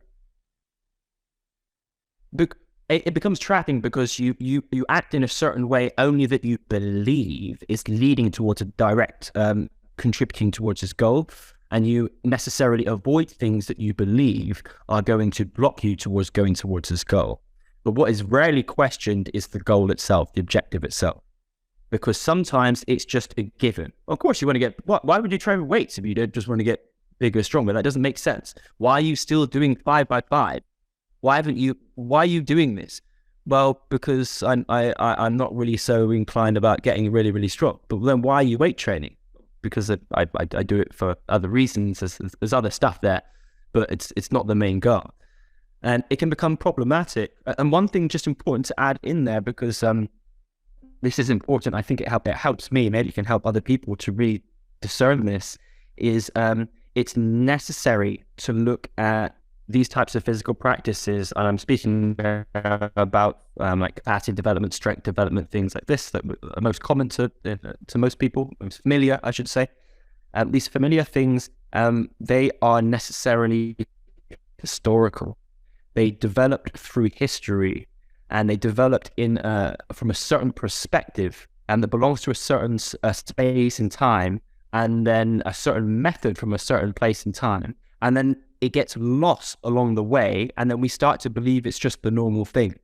It becomes trapping because you act in a certain way only that you believe is leading towards a direct contributing towards this goal, and you necessarily avoid things that you believe are going to block you towards going towards this goal. But what is rarely questioned is the goal itself, the objective itself, because sometimes it's just a given. Of course, you want to get. Why would you train weights if you don't just want to get bigger, stronger? That doesn't make sense. Why are you still doing 5x5? Why are you doing this? Well, because I'm not really so inclined about getting really, really strong. But then why are you weight training? Because I do it for other reasons. There's other stuff there, but it's not the main goal. And it can become problematic. And one thing just important to add in there, because this is important, I think it helps me, maybe it can help other people to really discern this, is it's necessary to look at these types of physical practices, and I'm speaking about like capacity development, strength development, things like this that are most common to most people, most familiar, I should say. These familiar things, they are necessarily historical. They developed through history, and they developed from a certain perspective, and that belongs to a certain space and time, and then a certain method from a certain place and time, and then it gets lost along the way, and then we start to believe it's just the normal thing.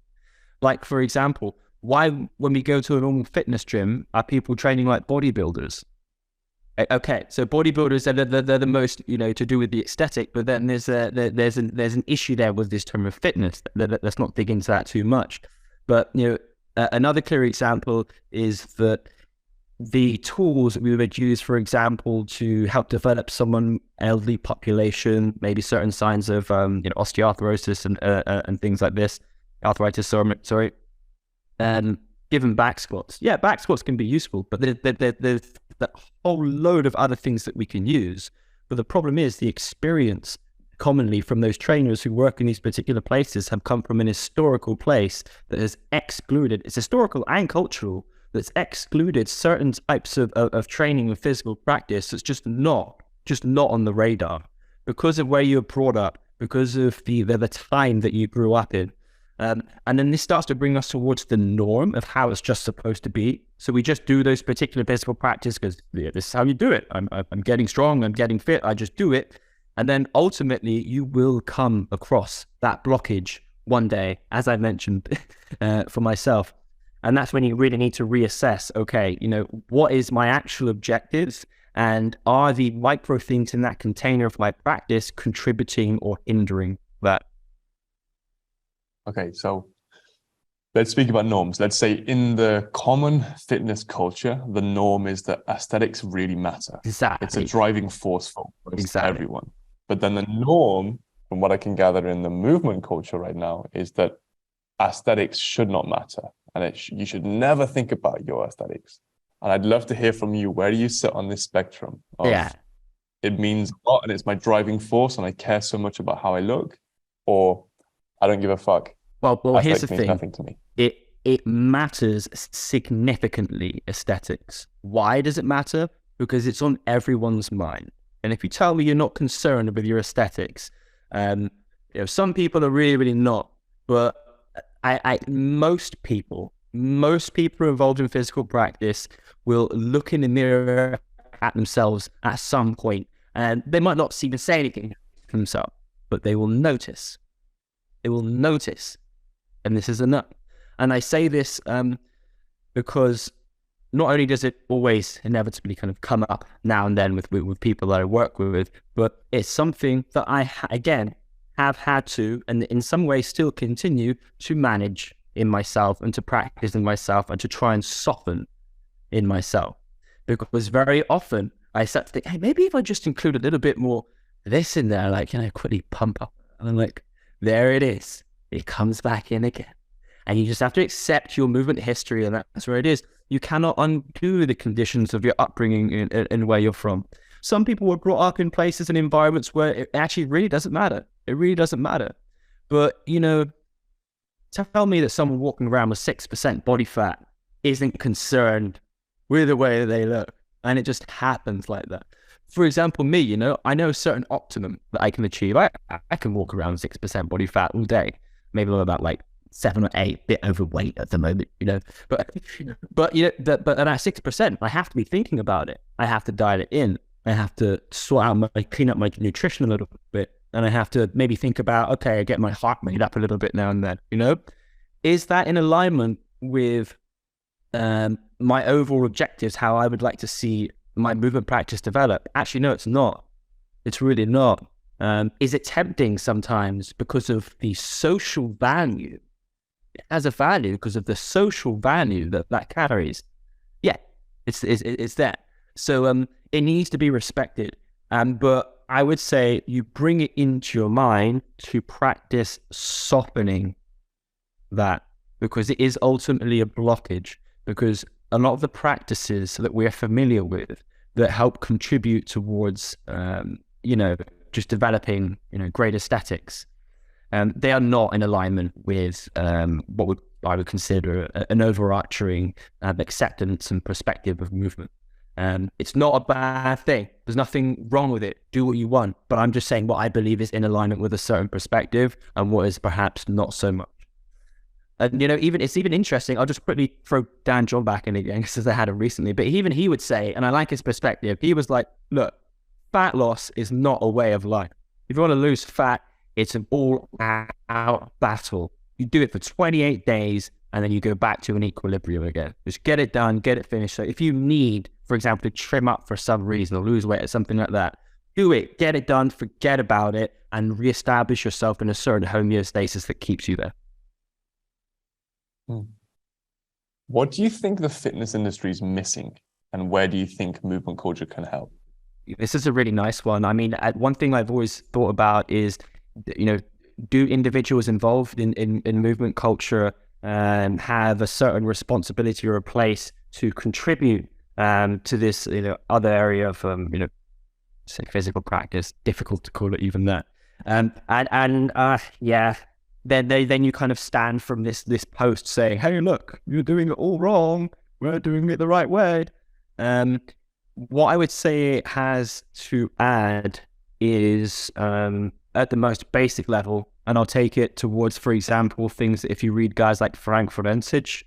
Like, for example, why, when we go to a normal fitness gym, are people training like bodybuilders? Okay, so bodybuilders they're the most, to do with the aesthetic, but then there's an issue there with this term of fitness. Let's not dig into that too much. But another clear example is that the tools that we would use, for example, to help develop someone elderly population, maybe certain signs of osteoarthritis and things like this, sorry, and given back squats. Yeah, back squats can be useful, but there's a whole load of other things that we can use. But the problem is the experience commonly from those trainers who work in these particular places have come from an historical place that has excluded, it's historical and cultural, that's excluded certain types of training and physical practice that's just not on the radar because of where you're brought up, because of the time that you grew up in. And then this starts to bring us towards the norm of how it's just supposed to be. So we just do those particular physical practice because this is how you do it. I'm getting strong, I'm getting fit, I just do it. And then ultimately you will come across that blockage one day, as I mentioned for myself. And that's when you really need to reassess, okay, what is my actual objectives, and are the micro things in that container of my practice contributing or hindering that? Okay, so let's speak about norms. Let's say in the common fitness culture, the norm is that aesthetics really matter. Exactly. It's a driving force for everyone. But then the norm, from what I can gather in the movement culture right now, is that aesthetics should not matter. And you should never think about your aesthetics. And I'd love to hear from you. Where do you sit on this spectrum of it means a lot and it's my driving force and I care so much about how I look, or I don't give a fuck? Well, here's the thing. Nothing to me. it matters significantly, aesthetics. Why does it matter? Because it's on everyone's mind. And if you tell me you're not concerned with your aesthetics, some people are really, really not. But most people involved in physical practice will look in the mirror at themselves at some point, and they might not even say anything to themselves, but they will notice. They will notice, and this is enough. And I say this because not only does it always inevitably kind of come up now and then with people that I work with, but it's something that I, again, have had to, and in some ways still continue to manage in myself and to practice in myself and to try and soften in myself. Because very often I start to think, hey, maybe if I just include a little bit more of this in there, like, quickly pump up. And I'm like, there it is. It comes back in again. And you just have to accept your movement history, and that's where it is. You cannot undo the conditions of your upbringing and where you're from. Some people were brought up in places and environments where it actually really doesn't matter. It really doesn't matter. But, tell me that someone walking around with 6% body fat isn't concerned with the way that they look. And it just happens like that. For example, me, I know a certain optimum that I can achieve. I can walk around 6% body fat all day. Maybe I'm about like 7 or 8, bit overweight at the moment, But at that 6%, I have to be thinking about it. I have to dial it in. I have to clean up my nutrition a little bit. And I have to maybe think about, okay, I get my heart rate up a little bit now and then, Is that in alignment with my overall objectives, how I would like to see my movement practice develop? Actually, no, it's not. It's really not. Is it tempting sometimes because of the social value? It has a value because of the social value that carries. Yeah, it's there. So it needs to be respected. But I would say you bring it into your mind to practice softening that, because it is ultimately a blockage, because a lot of the practices that we're familiar with that help contribute towards, just developing, great aesthetics, they are not in alignment with what I would consider an overarching acceptance and perspective of movement. It's not a bad thing. There's nothing wrong with it. Do what you want. But I'm just saying what I believe is in alignment with a certain perspective and what is perhaps not so much. And, it's even interesting. I'll just quickly throw Dan John back in again because I had him recently. But even he would say, and I like his perspective, he was like, look, fat loss is not a way of life. If you want to lose fat, it's an all-out battle. You do it for 28 days and then you go back to an equilibrium again. Just get it done, get it finished. So if you need, for example, to trim up for some reason or lose weight or something like that, do it, get it done, forget about it, and reestablish yourself in a certain homeostasis that keeps you there. What do you think the fitness industry is missing, and where do you think movement culture can help? This is a really nice one. I mean, one thing I've always thought about is, do individuals involved in movement culture have a certain responsibility or a place to contribute to this, other area of, say physical practice, difficult to call it even that. Then you kind of stand from this post saying, hey, look, you're doing it all wrong. We're doing it the right way. What I would say it has to add is, at the most basic level, and I'll take it towards, for example, things that if you read guys like Frank Ferencic,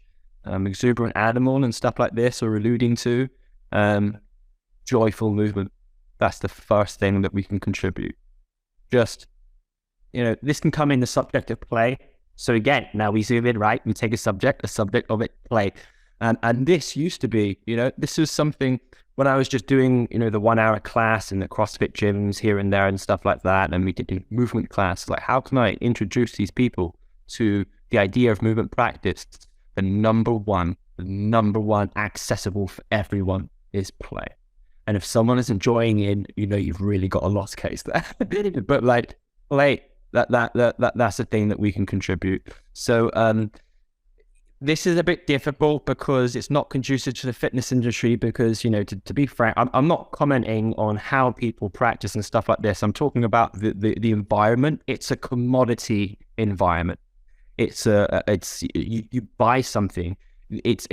Exuberant Animal and stuff like this, or alluding to, joyful movement. That's the first thing that we can contribute. Just, this can come in the subject of play. So again, now we zoom in, right? We take a subject of it, play. And this used to be, this was something when I was just doing, the 1 hour class in the CrossFit gyms here and there and stuff like that. And we did a movement class. Like, how can I introduce these people to the idea of movement practice? The number one accessible for everyone is play. And if someone is enjoying it, you've really got a lost case there. But like play, that's the thing that we can contribute. So this is a bit difficult because it's not conducive to the fitness industry because, to be frank, I'm not commenting on how people practice and stuff like this. I'm talking about the environment. It's a commodity environment. You buy something. It's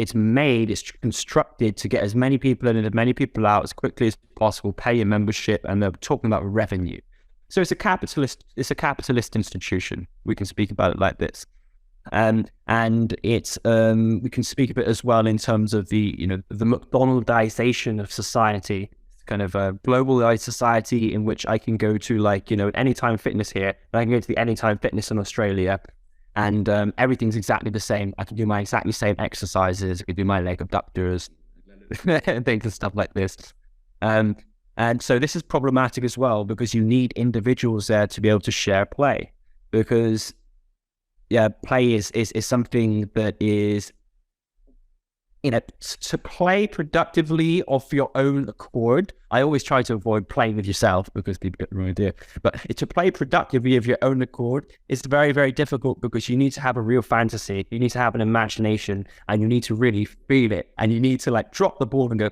constructed to get as many people in and as many people out as quickly as possible, pay a membership, and they're talking about revenue. So it's a capitalist institution. We can speak about it like this. And it's we can speak a bit as well in terms of the McDonaldization of society, kind of a globalized society in which I can go to Anytime Fitness here, and I can go to the Anytime Fitness in Australia, and everything's exactly the same. I can do my exactly same exercises. I can do my leg abductors and things and stuff like this. And so this is problematic as well, because you need individuals there to be able to share play, because play is something that is, to play productively of your own accord. I always try to avoid playing with yourself because people get the wrong idea. But to play productively of your own accord is very, very difficult, because you need to have a real fantasy. You need to have an imagination, and you need to really feel it. And you need to drop the ball and go,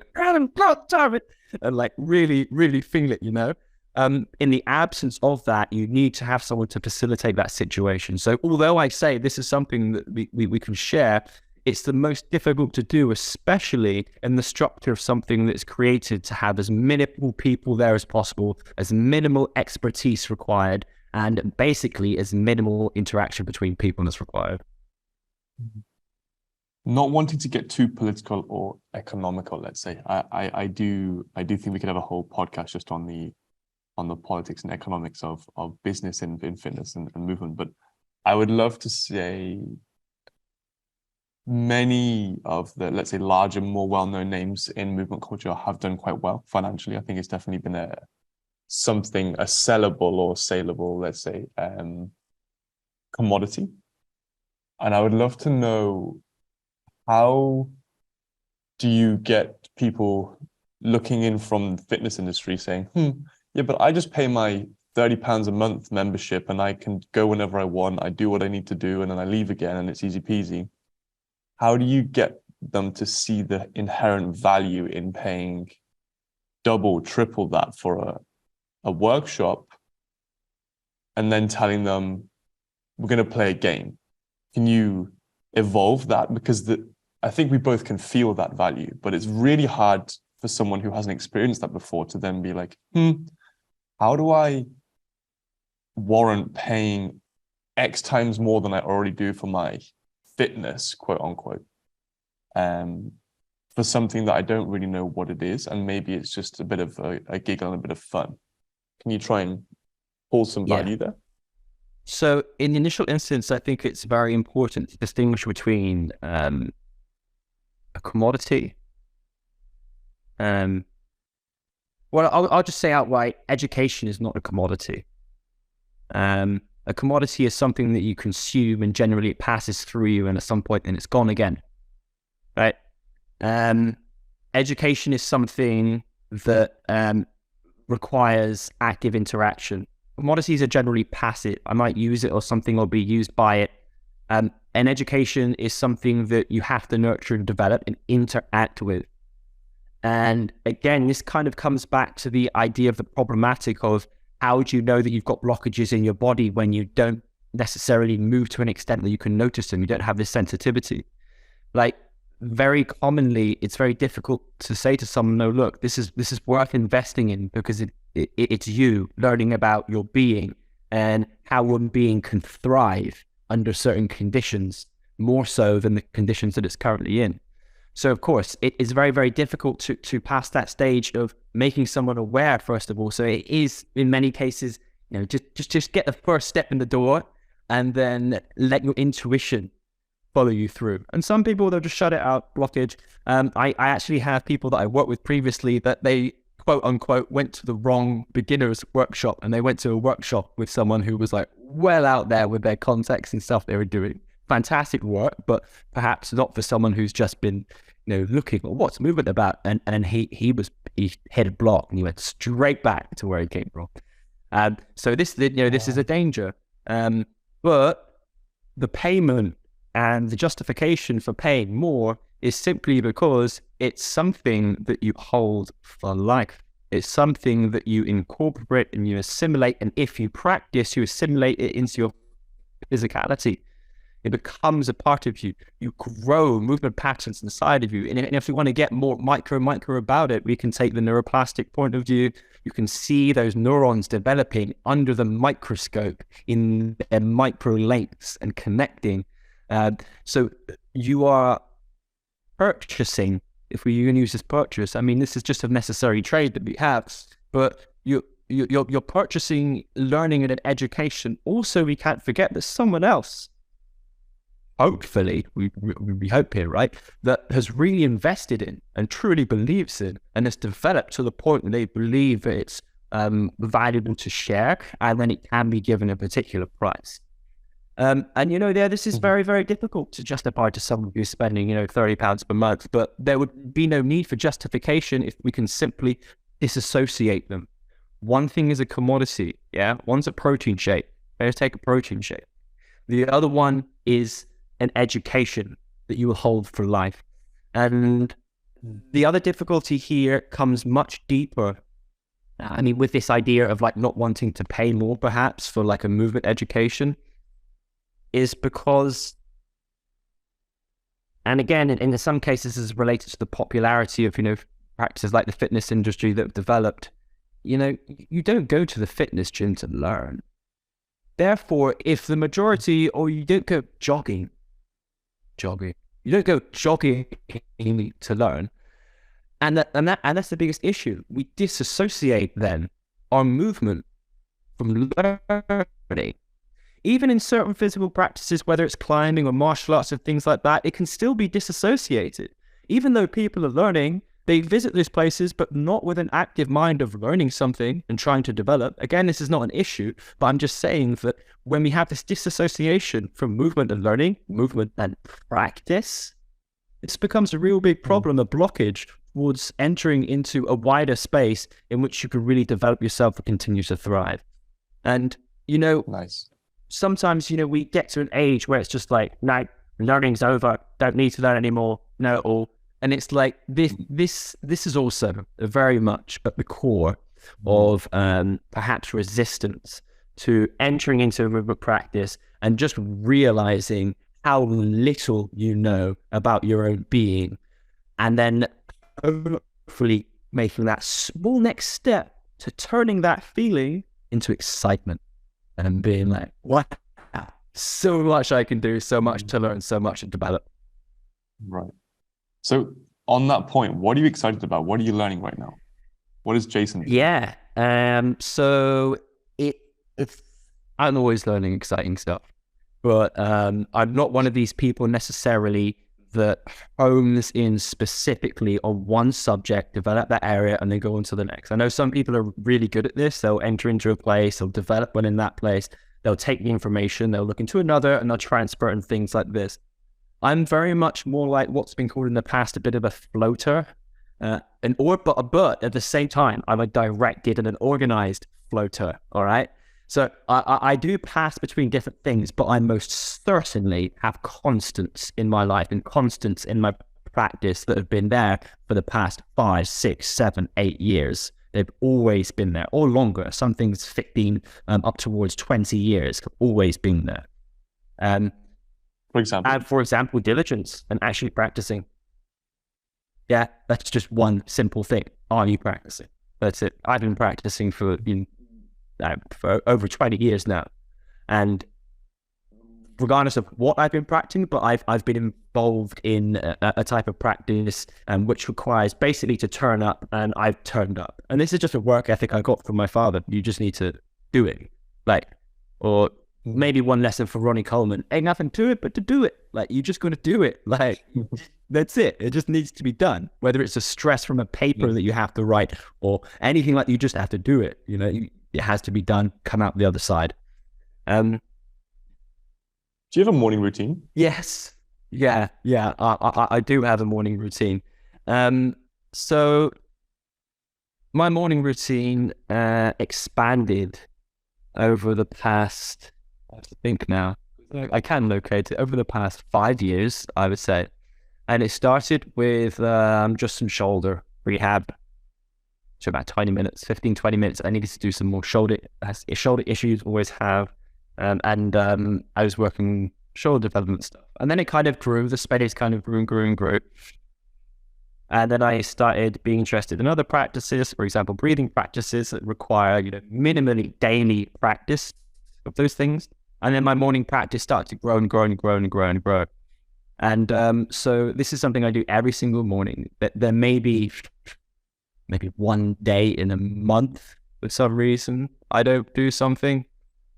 and really, really feel it, In the absence of that, you need to have someone to facilitate that situation. So although I say this is something that we can share, it's the most difficult to do, especially in the structure of something that's created to have as minimal people there as possible, as minimal expertise required, and basically as minimal interaction between people as required. Not wanting to get too political or economical, let's say, I do think we could have a whole podcast just on the politics and economics of business in fitness and movement. But I would love to say many of the, let's say, larger, more well-known names in movement culture have done quite well financially. I think it's definitely been a sellable or saleable, let's say, commodity. And I would love to know, how do you get people looking in from the fitness industry saying, yeah, but I just pay my £30 a month membership and I can go whenever I want. I do what I need to do and then I leave again and it's easy peasy. How do you get them to see the inherent value in paying double, triple that for a workshop, and then telling them, we're going to play a game? Can you evolve that? Because I think we both can feel that value, but it's really hard for someone who hasn't experienced that before to then be like, how do I warrant paying X times more than I already do for my fitness, quote unquote, for something that I don't really know what it is, and maybe it's just a bit of a giggle and a bit of fun? Can you try and pull some value there? So in the initial instance, I think it's very important to distinguish between a commodity. Well, I'll just say outright, education is not a commodity. A commodity is something that you consume, and generally it passes through you, and at some point then it's gone again, right? Education is something that requires active interaction. Commodities are generally passive. I might use it or something will be used by it. And education is something that you have to nurture and develop and interact with. And again, this kind of comes back to the idea of the problematic of, how do you know that you've got blockages in your body when you don't necessarily move to an extent that you can notice them? You don't have this sensitivity. Very commonly, it's very difficult to say to someone, no, look, this is worth investing in, because it's you learning about your being and how one being can thrive under certain conditions, more so than the conditions that it's currently in. So of course, it is very, very difficult to pass that stage of making someone aware, first of all. So it is, in many cases, just get the first step in the door, and then let your intuition follow you through. And some people, they'll just shut it out, blockage. I actually have people that I worked with previously that they, quote unquote, went to the wrong beginners workshop, and they went to a workshop with someone who was well out there with their context and stuff they were doing. Fantastic work, but perhaps not for someone who's just been, looking at what's movement about. And he hit a block, and he went straight back to where he came from. So this is a danger. But the payment and the justification for paying more is simply because it's something that you hold for life. It's something that you incorporate and you assimilate. And if you practice, you assimilate it into your physicality. It becomes a part of you. You grow movement patterns inside of you. And if we want to get more micro about it, we can take the neuroplastic point of view. You can see those neurons developing under the microscope in their micro lengths and connecting. So you are purchasing, if we even use this purchase, I mean, this is just a necessary trade that we have, but you're purchasing learning and an education. Also, we can't forget that someone else, hopefully, we hope here, right, that has really invested in and truly believes in and has developed to the point that they believe that it's valuable to share, and then it can be given a particular price. And this is very, very difficult to justify to someone who's spending, £30 per month, but there would be no need for justification if we can simply disassociate them. One thing is a commodity, one's a protein shake. Let's take a protein shake. The other one is an education that you will hold for life. And the other difficulty here comes much deeper. I mean, with this idea of like not wanting to pay more perhaps for like a movement education, is because, and again, in some cases is related to the popularity of, practices like the fitness industry that have developed. You don't go to the fitness gym to learn. Therefore, if the majority, or you don't go jogging, you don't go jogging to learn, and that's the biggest issue. We disassociate then our movement from learning. Even in certain physical practices, whether it's climbing or martial arts and things like that, it can still be disassociated. Even though people are learning, they visit these places, but not with an active mind of learning something and trying to develop. Again, this is not an issue, but I'm just saying that when we have this disassociation from movement and learning, movement and practice, this becomes a real big problem, a blockage towards entering into a wider space in which you can really develop yourself and continue to thrive. And, nice. Sometimes, we get to an age where it's just like, no, learning's over, don't need to learn anymore, know it all. And it's like, this is also very much at the core of perhaps resistance to entering into a movement practice and just realizing how little you know about your own being. And then hopefully making that small next step to turning that feeling into excitement. And being like, wow, so much I can do, so much to learn, so much to develop. Right. So on that point, what are you excited about? What are you learning right now? What is Jason doing? Yeah. So I'm always learning exciting stuff, but I'm not one of these people necessarily that hones in specifically on one subject, develop that area, and then go on to the next. I know some people are really good at this. They'll enter into a place, they'll develop one in that place, they'll take the information, they'll look into another, and they'll transfer it and things like this. I'm very much more like what's been called in the past a bit of a floater, but at the same time, I'm a directed and an organized floater, all right? So I do pass between different things, but I most certainly have constants in my life and constants in my practice that have been there for the past 5, 6, 7, 8 years. They've always been there, or longer. Some things 15 up towards 20 years have always been there. For example, diligence and actually practicing. Yeah, that's just one simple thing. Are you practicing? That's it. I've been practicing for over 20 years now, and regardless of what I've been practicing, but I've been involved in a type of practice which requires basically to turn up, and I've turned up. And this is just a work ethic I got from my father. You just need to do it, or maybe one lesson for Ronnie Coleman: ain't nothing to it but to do it. You just got to do it. That's it. It just needs to be done. Whether it's a stress from a paper that you have to write or anything like that, you just have to do it. It has to be done, come out the other side. Do you have a morning routine? Yes. Yeah. I do have a morning routine. So my morning routine expanded over the past, I have to think now, I can locate it, over the past 5 years, I would say. And it started with just some shoulder rehab. So about 20 minutes. I needed to do some more shoulder issues, always have. I was working shoulder development stuff. And then it kind of grew, the space kind of grew and grew and grew. And then I started being interested in other practices, for example, breathing practices that require, minimally daily practice of those things. And then my morning practice started to grow and grow and grow and grow and grow. And so this is something I do every single morning. But there may be maybe one day in a month for some reason I don't do something.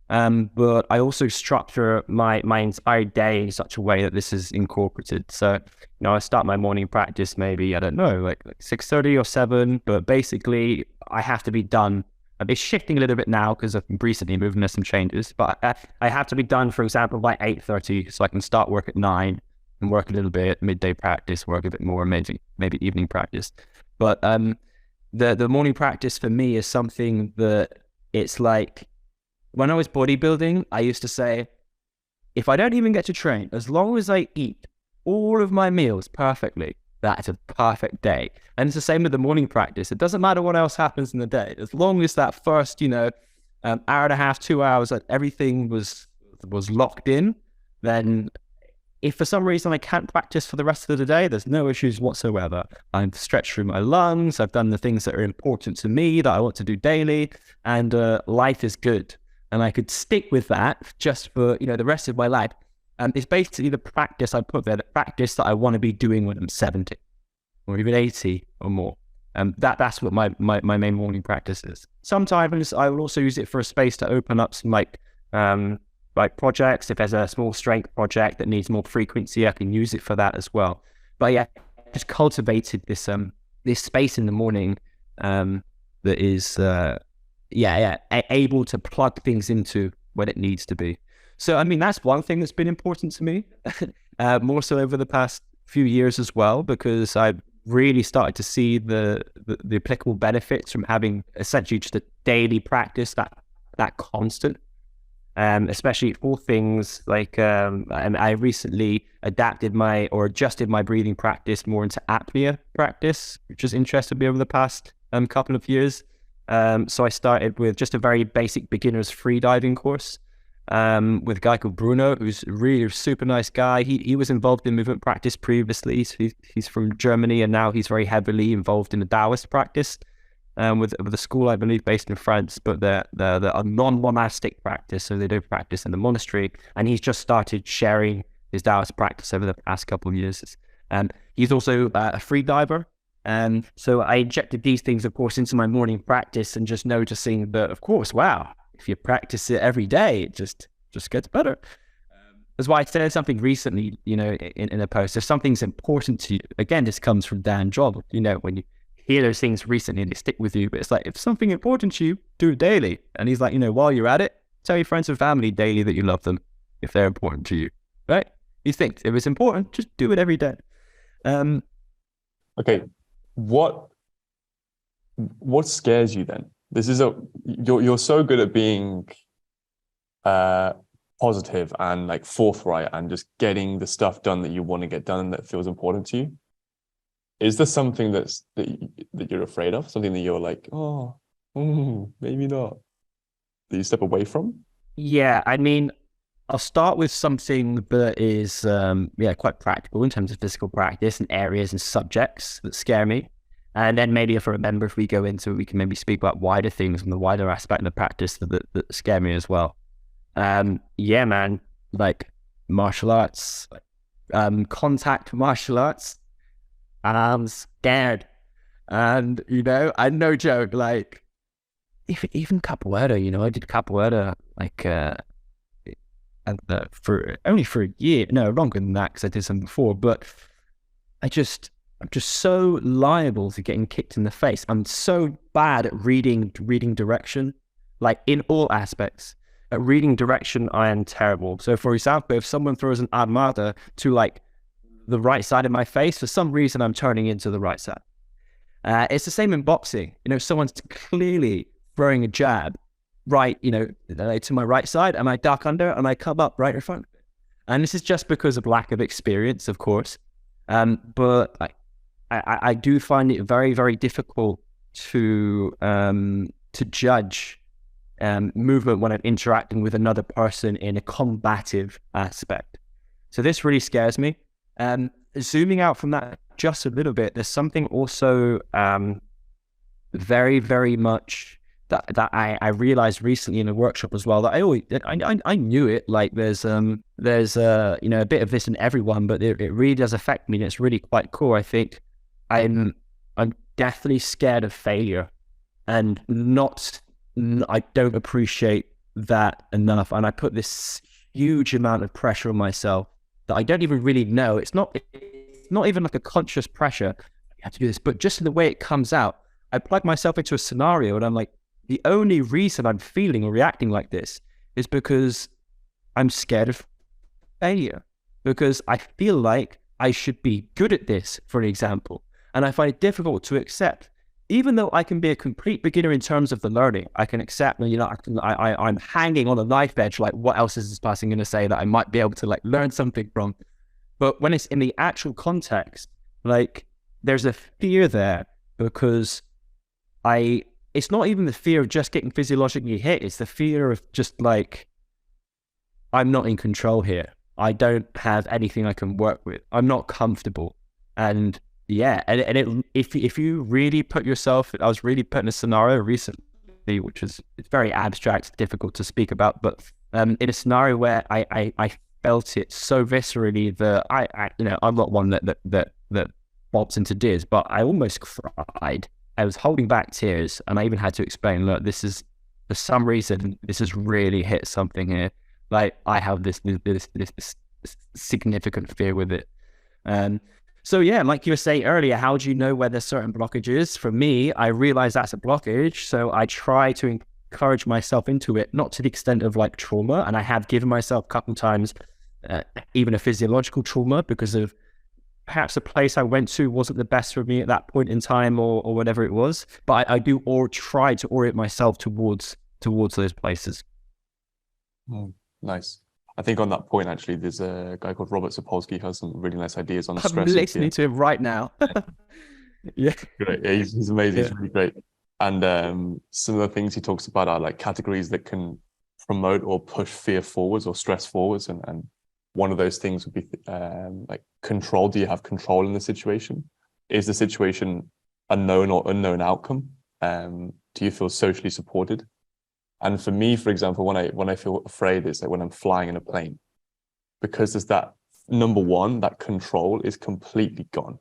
But I also structure my entire day in such a way that this is incorporated. So, I start my morning practice maybe, I don't know, like 6:30 or 7, but basically I have to be done. It's shifting a little bit now because I've recently moved and there's some changes, but I have to be done, for example, by 8:30 so I can start work at 9 and work a little bit, midday practice, work a bit more, maybe evening practice. But the morning practice for me is something that it's like, when I was bodybuilding, I used to say, if I don't even get to train, as long as I eat all of my meals perfectly, that's a perfect day. And it's the same with the morning practice. It doesn't matter what else happens in the day. As long as that first, hour and a half, 2 hours, that everything was locked in, then if for some reason I can't practice for the rest of the day, there's no issues whatsoever. I've stretched through my lungs. I've done the things that are important to me that I want to do daily, and life is good. And I could stick with that just for, the rest of my life. And it's basically the practice I put there, the practice that I want to be doing when I'm 70 or even 80 or more. That's what my main morning practice is. Sometimes I will also use it for a space to open up some like projects. If there's a small strength project that needs more frequency, I can use it for that as well. But yeah, just cultivated this space in the morning that is able to plug things into when it needs to be. So, that's one thing that's been important to me, more so over the past few years as well, because I've really started to see the applicable benefits from having essentially just a daily practice, that constant, especially for things like, I recently adjusted my breathing practice more into apnea practice, which has interested me over the past couple of years. So I started with just a very basic beginner's freediving course with a guy called Bruno, who's a really super nice guy. He was involved in movement practice previously. So he's from Germany, and now he's very heavily involved in the Taoist practice with a school, I believe, based in France, but they're a non-monastic practice, so they don't practice in the monastery. And he's just started sharing his Taoist practice over the past couple of years. He's also a free diver. So I injected these things, of course, into my morning practice, and just noticing that, of course, wow, if you practice it every day, it just gets better. That's why I said something recently, in a post. If something's important to you, again, this comes from Dan Job, when you hear those things recently, they stick with you. But it's like, if something important to you, do it daily. And he's like, while you're at it, tell your friends and family daily that you love them if they're important to you, right? He thinks if it's important, just do it every day. Okay. What scares you then? You're so good at being positive and like forthright and just getting the stuff done that you want to get done and that feels important to you. Is there something that you're afraid of? Something that you're like, maybe not, that you step away from? Yeah, I'll start with something that is quite practical in terms of physical practice and areas and subjects that scare me. And then maybe if we go into it, we can maybe speak about wider things and the wider aspect of the practice that scare me as well. Man, like martial arts, contact martial arts, I'm scared. And, I no joke, like, even capoeira, I did capoeira, like, for a year, no, longer than that, because I did some before, but I'm just so liable to getting kicked in the face. I'm so bad at reading direction, like in all aspects. At reading direction, I am terrible. So for example, if someone throws an armada to like the right side of my face, for some reason I'm turning into the right side. It's the same in boxing. Someone's clearly throwing a jab right, to my right side, and I duck under and I come up right in front of it. And this is just because of lack of experience, of course. But I do find it very, very difficult to judge movement when I'm interacting with another person in a combative aspect. So this really scares me. Zooming out from that just a little bit, there's something also very, very much that I realized recently in a workshop as well, that I knew it, like there's a bit of this in everyone, but it really does affect me, and it's really quite cool. I think I'm definitely scared of failure, and I don't appreciate that enough, and I put this huge amount of pressure on myself that I don't even really know. It's not even like a conscious pressure, you have to do this, but just in the way it comes out, I plug myself into a scenario and I'm like, the only reason I'm feeling or reacting like this is because I'm scared of failure, because I feel like I should be good at this, for an example. And I find it difficult to accept, even though I can be a complete beginner in terms of the learning. I can accept, I'm hanging on a knife edge, like what else is this person going to say that I might be able to like learn something from? But when it's in the actual context, like there's a fear there, because it's not even the fear of just getting physiologically hit. It's the fear of just like, I'm not in control here. I don't have anything I can work with. I'm not comfortable. And yeah, if you really put yourself, I was really put in a scenario recently, which is, it's very abstract, difficult to speak about, but in a scenario where I felt it so viscerally that I'm not one that bobs into tears, but I almost cried. I was holding back tears, and I even had to explain, look, this is, for some reason, this has really hit something here. Like I have this significant fear with it. So yeah, like you were saying earlier, how do you know where there's certain blockages? For me, I realize that's a blockage, so I try to encourage myself into it, not to the extent of like trauma. And I have given myself a couple times, even a physiological trauma, because of perhaps a place I went to wasn't the best for me at that point in time, or whatever it was. But I do try to orient myself towards those places. Nice. I think on that point, actually, there's a guy called Robert Sapolsky who has some really nice ideas on stress. I'm listening to him right now. Yeah. Great. Yeah, he's amazing. Yeah. He's really great. And some of the things he talks about are like categories that can promote or push fear forwards or stress forwards. And one of those things would be like control. Do you have control in the situation? Is the situation a known or unknown outcome? Do you feel socially supported? And for me, for example, when I feel afraid, it's like when I'm flying in a plane, because there's that, number one, that control is completely gone.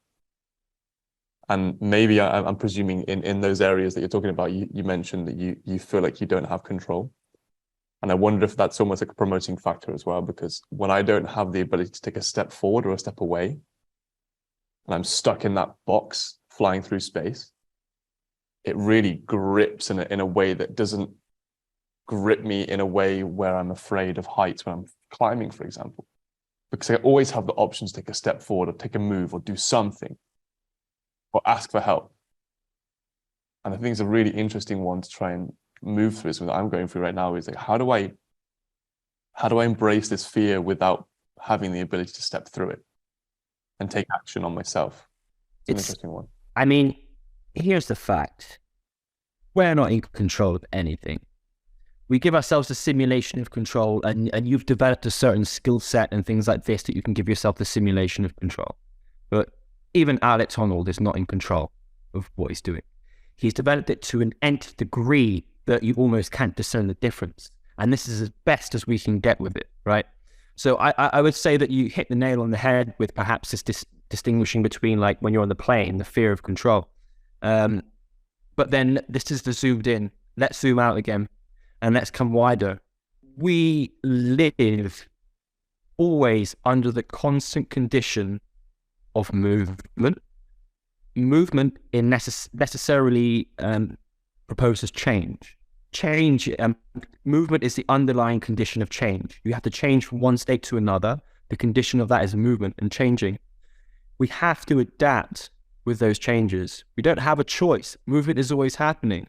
And maybe I'm presuming in those areas that you're talking about, you mentioned that you feel like you don't have control. And I wonder if that's almost like a promoting factor as well, because when I don't have the ability to take a step forward or a step away, and I'm stuck in that box flying through space, it really grips in a way that doesn't grip me in a way where I'm afraid of heights when I'm climbing, for example, because I always have the options to take a step forward or take a move or do something or ask for help. And I think it's a really interesting one to try and move through. Something that I'm going through right now is like, how do I embrace this fear without having the ability to step through it and take action on myself? It's an interesting one. I mean, here's the fact. We're not in control of anything. We give ourselves a simulation of control, and you've developed a certain skill set and things like this that you can give yourself the simulation of control. But even Alex Honnold is not in control of what he's doing. He's developed it to an nth degree that you almost can't discern the difference. And this is as best as we can get with it, right? So I would say that you hit the nail on the head with perhaps this distinguishing between, like, when you're on the plane, the fear of control. But then this is the zoomed in. Let's zoom out again. And let's come wider. We live always under the constant condition of movement. Movement necessarily proposes change. Movement is the underlying condition of change. You have to change from one state to another. The condition of that is movement and changing. We have to adapt with those changes. We don't have a choice. Movement is always happening.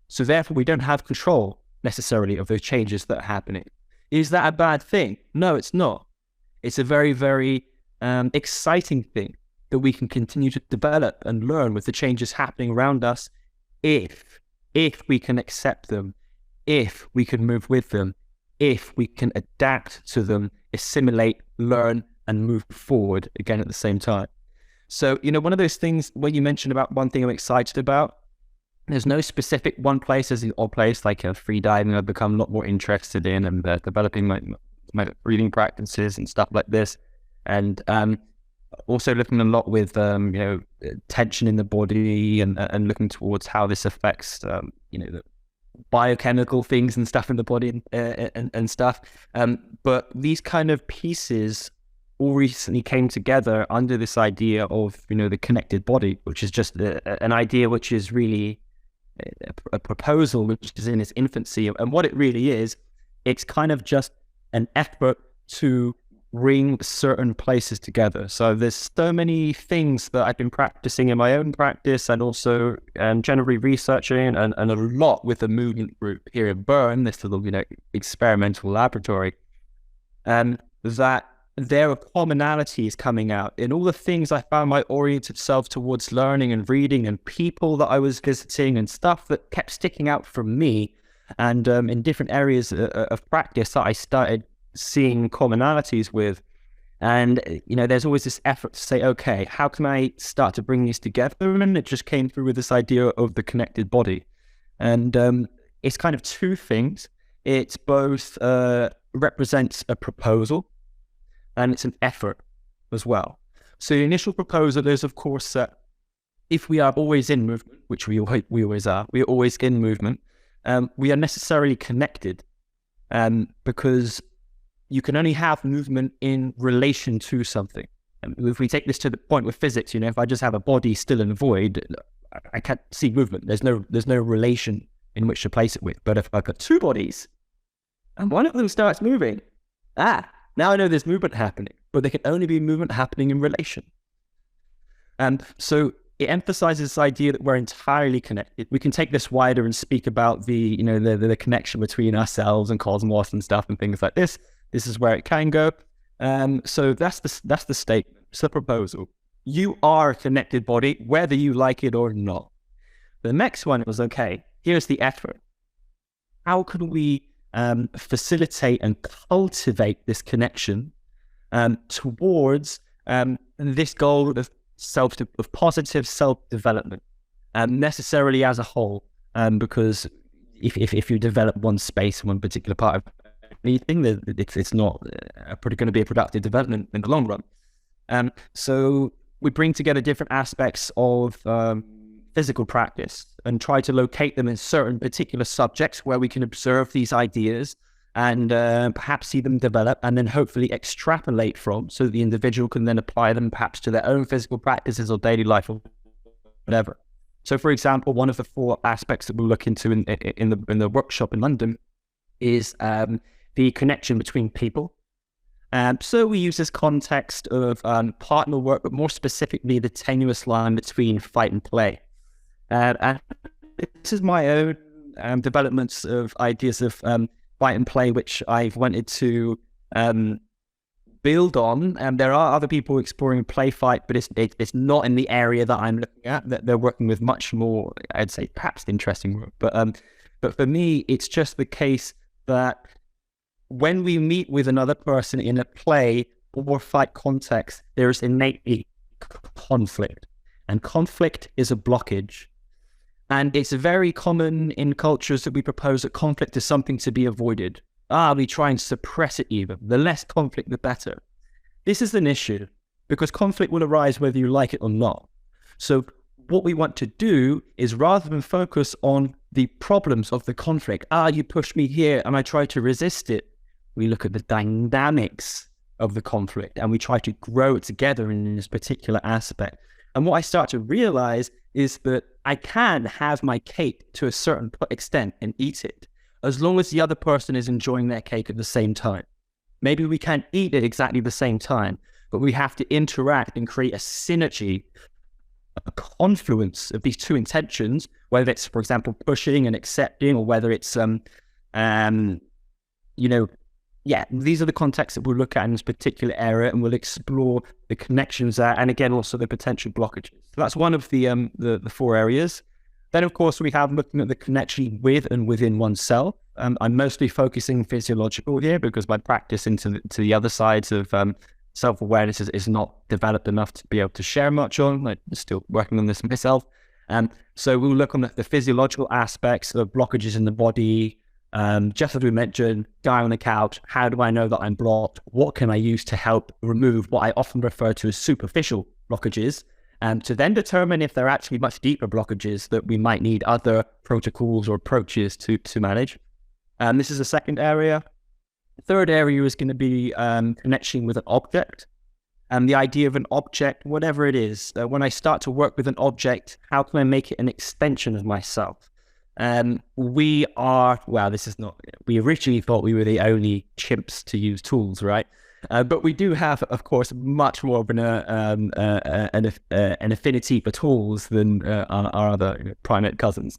So therefore, we don't have control necessarily of those changes that are happening. Is that a bad thing? No, it's not. It's a very, very exciting thing that we can continue to develop and learn with the changes happening around us, if we can accept them, if we can move with them, if we can adapt to them, assimilate, learn, and move forward again at the same time. So, one of those things where you mentioned about one thing I'm excited about, there's no specific one place as the odd place, like free diving I've become a lot more interested in, and developing my breathing practices and stuff like this. And also looking a lot with, tension in the body and looking towards how this affects, the biochemical things and stuff in the body and stuff. But these kind of pieces all recently came together under this idea of, the connected body, which is just an idea which is really a proposal which is in its infancy. And what it really is, it's kind of just an effort to bring certain places together. So there's so many things that I've been practicing in my own practice, and also generally researching and a lot with the movement group here in Bern, this little experimental laboratory, that there are commonalities coming out in all the things I found my oriented self towards learning and reading, and people that I was visiting, and stuff that kept sticking out from me, and in different areas of practice that I started seeing commonalities with. And there's always this effort to say, okay, how can I start to bring these together? And it just came through with this idea of the connected body. And it's kind of two things. It's both represents a proposal, and it's an effort as well. So the initial proposal is, of course, that if we are always in movement, which we always are, we are always in movement, we are necessarily connected, because you can only have movement in relation to something. And if we take this to the point with physics, if I just have a body still in a void, I can't see movement. There's no relation in which to place it with. But if I've got two bodies and one of them starts moving, now I know there's movement happening, but there can only be movement happening in relation. And so it emphasizes this idea that we're entirely connected. We can take this wider and speak about the connection between ourselves and cosmos and stuff and things like this. This is where it can go. So that's the statement. It's the proposal. You are a connected body, whether you like it or not. The next one was, okay, here's the effort. How can we facilitate and cultivate this connection towards this goal of positive self-development, necessarily as a whole, because if you develop one space, one particular part of anything, it's not going to be a productive development in the long run. So we bring together different aspects of physical practice and try to locate them in certain particular subjects where we can observe these ideas and perhaps see them develop, and then hopefully extrapolate from, so the individual can then apply them perhaps to their own physical practices or daily life or whatever. So, for example, one of the 4 aspects that we'll look into in the workshop in London is the connection between people. So we use this context of partner work, but more specifically the tenuous line between fight and play. And this is my own developments of ideas of fight and play, which I've wanted to build on. There are other people exploring play fight, but it's not in the area that I'm looking at. That they're working with much more, I'd say, perhaps interesting work. But for me, it's just the case that when we meet with another person in a play or fight context, there is innately conflict, and conflict is a blockage. And it's very common in cultures that we propose that conflict is something to be avoided. We try and suppress it even. The less conflict, the better. This is an issue because conflict will arise whether you like it or not. So what we want to do is, rather than focus on the problems of the conflict, you pushed me here and I try to resist it, we look at the dynamics of the conflict and we try to grow it together in this particular aspect. And what I start to realize is that I can have my cake to a certain extent and eat it, as long as the other person is enjoying their cake at the same time. Maybe we can't eat it exactly the same time, but we have to interact and create a synergy, a confluence of these two intentions, whether it's, for example, pushing and accepting, or whether it's, these are the contexts that we'll look at in this particular area, and we'll explore the connections there, and again, also the potential blockages. So that's one of the 4 areas. Then, of course, we have looking at the connection with and within oneself. I'm mostly focusing physiological here because my practice into the other sides of self-awareness is not developed enough to be able to share much on. I'm still working on this myself. So we'll look on the physiological aspects of blockages in the body. Just as we mentioned, guy on the couch, how do I know that I'm blocked? What can I use to help remove what I often refer to as superficial blockages? To then determine if they're actually much deeper blockages that we might need other protocols or approaches to manage. This is the second area. The third area is going to be connection with an object. And the idea of an object, whatever it is, when I start to work with an object, how can I make it an extension of myself? We originally thought we were the only chimps to use tools, right? But we do have, of course, much more of an affinity for tools than our other primate cousins.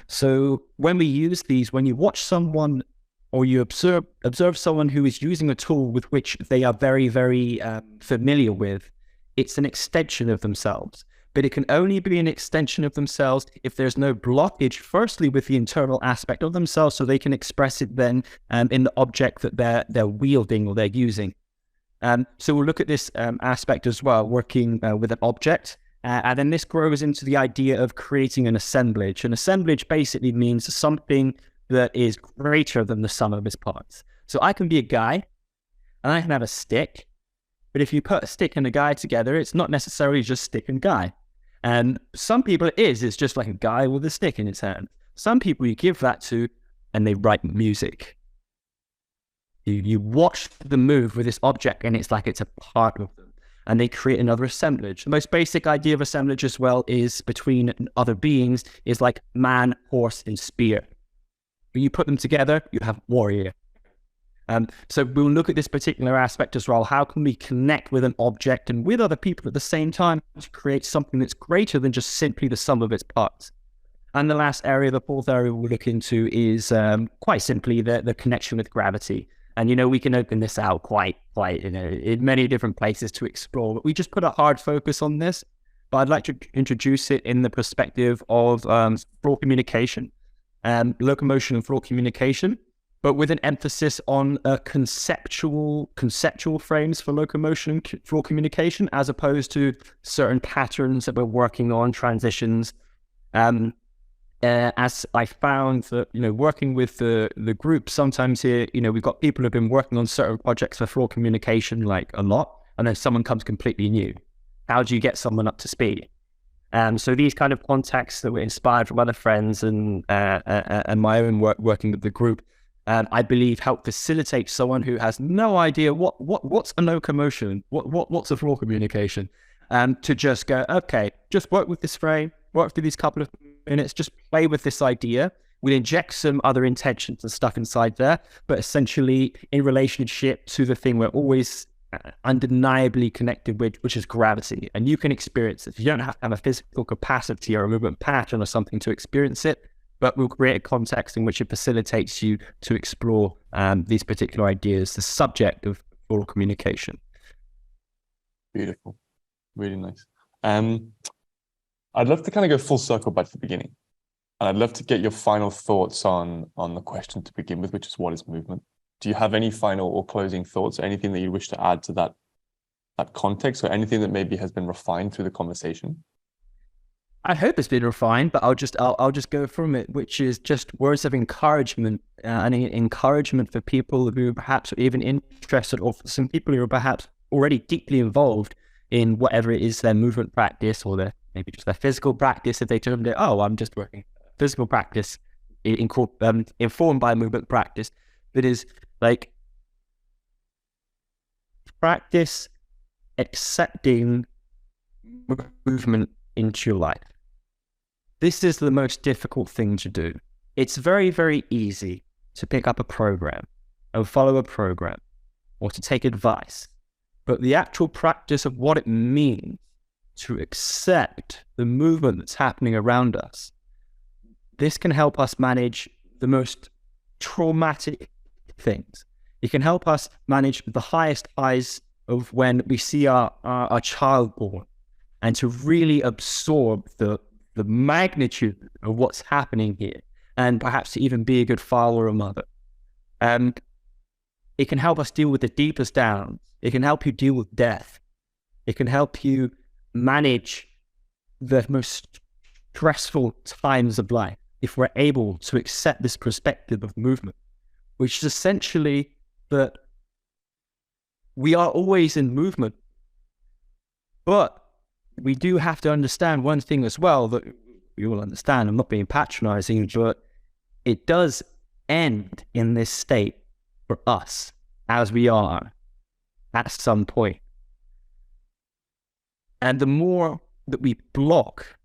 So when we use these, when you watch someone or you observe someone who is using a tool with which they are very, very familiar with, it's an extension of themselves. But it can only be an extension of themselves if there's no blockage, firstly, with the internal aspect of themselves, so they can express it then in the object that they're wielding or they're using. So we'll look at this aspect as well, working with an object. And then this grows into the idea of creating an assemblage. An assemblage basically means something that is greater than the sum of its parts. So I can be a guy, and I can have a stick, but if you put a stick and a guy together, it's not necessarily just stick and guy. And some people it's just like a guy with a stick in his hand. Some people you give that to, and they write music. You watch them move with this object, and it's like it's a part of them. And they create another assemblage. The most basic idea of assemblage as well is between other beings is like man, horse, and spear. When you put them together, you have warrior. So we'll look at this particular aspect as well. How can we connect with an object and with other people at the same time to create something that's greater than just simply the sum of its parts? And the last area, the fourth area we'll look into is quite simply the connection with gravity. And, we can open this out quite, in many different places to explore. But we just put a hard focus on this. But I'd like to introduce it in the perspective of floor communication, locomotion and floor communication, but with an emphasis on conceptual frames for locomotion and floor communication, as opposed to certain patterns that we're working on, transitions. As I found that, working with the group, sometimes here, we've got people who've been working on certain projects for floor communication, like a lot, and then someone comes completely new. How do you get someone up to speed? So these kind of contacts that were inspired from other friends and my own work working with the group, I believe help facilitate someone who has no idea what's a locomotion, what's a floor communication, to just go, okay, just work with this frame, work through these couple of minutes, just play with this idea. We'll inject some other intentions and stuff inside there, but essentially in relationship to the thing we're always undeniably connected with, which is gravity. And you can experience it. You don't have to have a physical capacity or a movement pattern or something to experience it, but we'll create a context in which it facilitates you to explore these particular ideas, the subject of oral communication. Beautiful. Really nice. I'd love to kind of go full circle back to the beginning. And I'd love to get your final thoughts on the question to begin with, which is, what is movement? Do you have any final or closing thoughts, or anything that you wish to add to that context, or anything that maybe has been refined through the conversation? I hope it's been refined, but I'll just go from it, which is just words of encouragement, and encouragement for people who perhaps are even interested, or for some people who are perhaps already deeply involved in whatever it is their movement practice, or maybe just their physical practice. If they termed it, I'm just working physical practice, informed by movement practice. It is like practice accepting movement into your life. This is the most difficult thing to do. It's very, very easy to pick up a program and follow a program, or to take advice. But the actual practice of what it means to accept the movement that's happening around us, this can help us manage the most traumatic things. It can help us manage the highest highs of when we see our child born, and to really absorb the magnitude of what's happening here, and perhaps to even be a good father or mother. It can help us deal with the deepest downs. It can help you deal with death. It can help you manage the most stressful times of life if we're able to accept this perspective of movement, which is essentially that we are always in movement. But we do have to understand one thing as well that we all understand. I'm not being patronizing, but it does end in this state for us as we are at some point. And the more that we block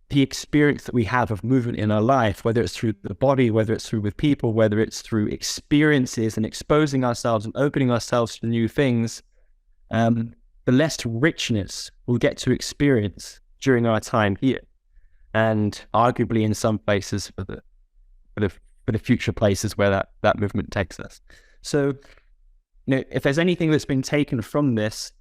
the experience that we have of movement in our life, whether it's through the body, whether it's through with people, whether it's through experiences and exposing ourselves and opening ourselves to new things, the less richness we'll get to experience during our time here, and arguably in some places for the future places where that movement takes us. So, if there's anything that's been taken from this,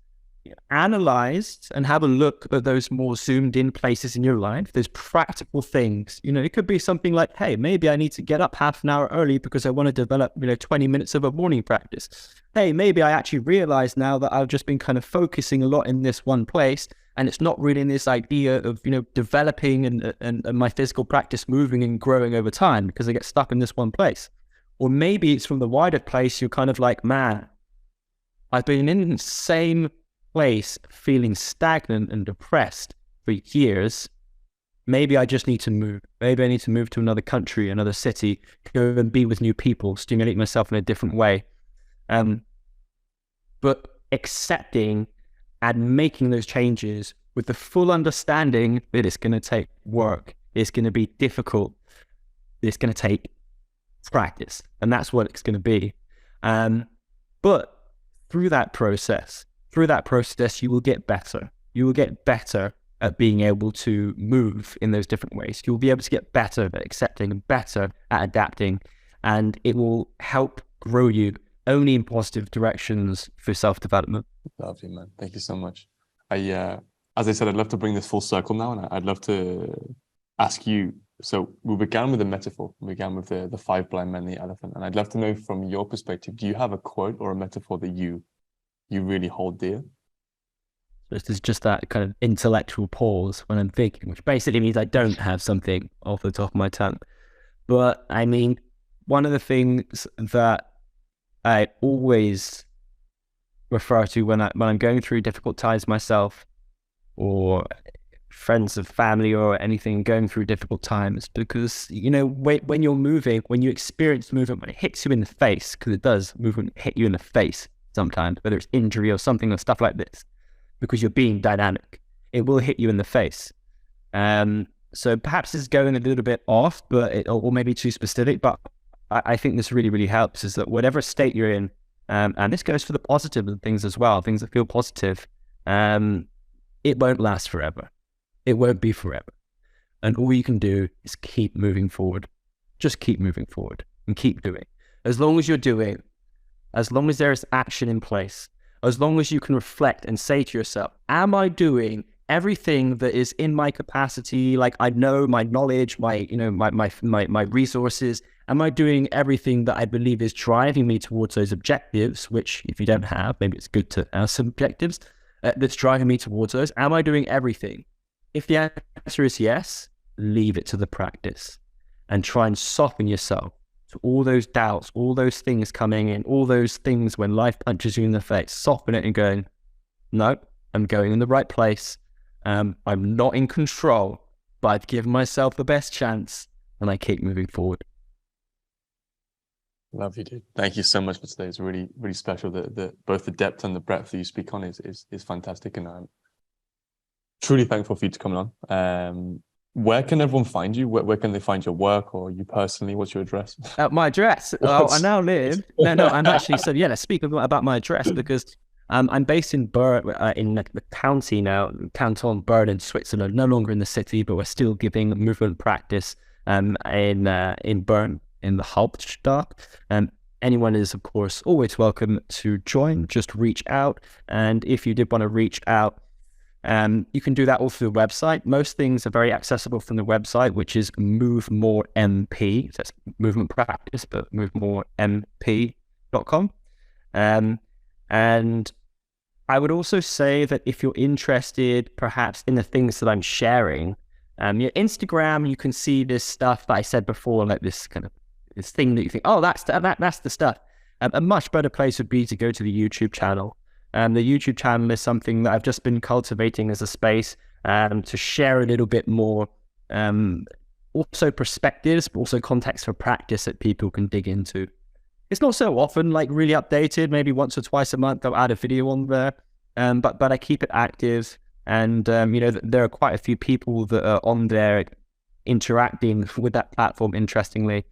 analyze and have a look at those more zoomed in places in your life. There's practical things. It could be something like, hey, maybe I need to get up half an hour early because I want to develop 20 minutes of a morning practice. Hey, maybe I actually realize now that I've just been kind of focusing a lot in this one place, and it's not really in this idea of developing and my physical practice moving and growing over time because I get stuck in this one place. Or maybe it's from the wider place. You're kind of like, man, I've been in the same place feeling stagnant and depressed for years. Maybe I just need to move. Maybe I need to move to another country, another city, go and be with new people, stimulate myself in a different way. But accepting and making those changes with the full understanding that it's going to take work, it's going to be difficult, it's going to take practice, and that's what it's going to be. But through that process, you will get better. You will get better at being able to move in those different ways. You'll be able to get better at accepting and better at adapting, and it will help grow you only in positive directions for self-development. Lovely, man. Thank you so much. As I said, I'd love to bring this full circle now, and I'd love to ask you. So we began with a metaphor. We began with the 5 blind men, the elephant, and I'd love to know from your perspective, do you have a quote or a metaphor that you really hold dear? This is just that kind of intellectual pause when I'm thinking, which basically means I don't have something off the top of my tongue. But I mean, one of the things that I always refer to when I'm going through difficult times myself, or friends of family or anything going through difficult times, because when you're moving, when you experience movement, when it hits you in the face, because it does, movement hit you in the face sometimes, whether it's injury or something or stuff like this, because you're being dynamic, it will hit you in the face. So perhaps it's going a little bit off, or maybe too specific, but I think this really, really helps, is that whatever state you're in, and this goes for the positive things as well, things that feel positive, it won't last forever. It won't be forever. And all you can do is keep moving forward. Just keep moving forward and keep doing. As long as you're doing, as long as there is action in place, as long as you can reflect and say to yourself, am I doing everything that is in my capacity? Like, I know my knowledge, my resources. Am I doing everything that I believe is driving me towards those objectives? Which, if you don't have, maybe it's good to have some objectives that's driving me towards those. Am I doing everything? If the answer is yes, leave it to the practice and try and soften yourself to all those doubts, all those things coming in, all those things when life punches you in the face. Soften it and going, no, I'm going in the right place. I'm not in control, but I've given myself the best chance, and I keep moving forward. Love you, dude. Thank you so much for today. It's really, really special. That both the depth and the breadth that you speak on is fantastic, and I'm truly thankful for you to come on. Where can everyone find you? Where can they find your work, or you personally? What's your address? My address? I now live. No, I'm actually. So yeah, let's speak about my address, because I'm based in Bern, in the county now, Canton Bern in Switzerland. No longer in the city, but we're still giving movement practice in Bern, in the Hauptstadt. Anyone is, of course, always welcome to join. Just reach out, and if you did want to reach out, you can do that all through the website. Most things are very accessible from the website, which is Move More MP. So that's movement practice, but movemoremp.com. And I would also say that if you're interested perhaps in the things that I'm sharing, your Instagram, you can see this stuff that I said before, like this thing that you think, oh, that's the stuff. A much better place would be to go to the YouTube channel. The YouTube channel is something that I've just been cultivating as a space to share a little bit more, also perspectives, but also context for practice that people can dig into. It's not so often like really updated, maybe once or twice a month I'll add a video on there, but I keep it active. And, there are quite a few people that are on there interacting with that platform, interestingly.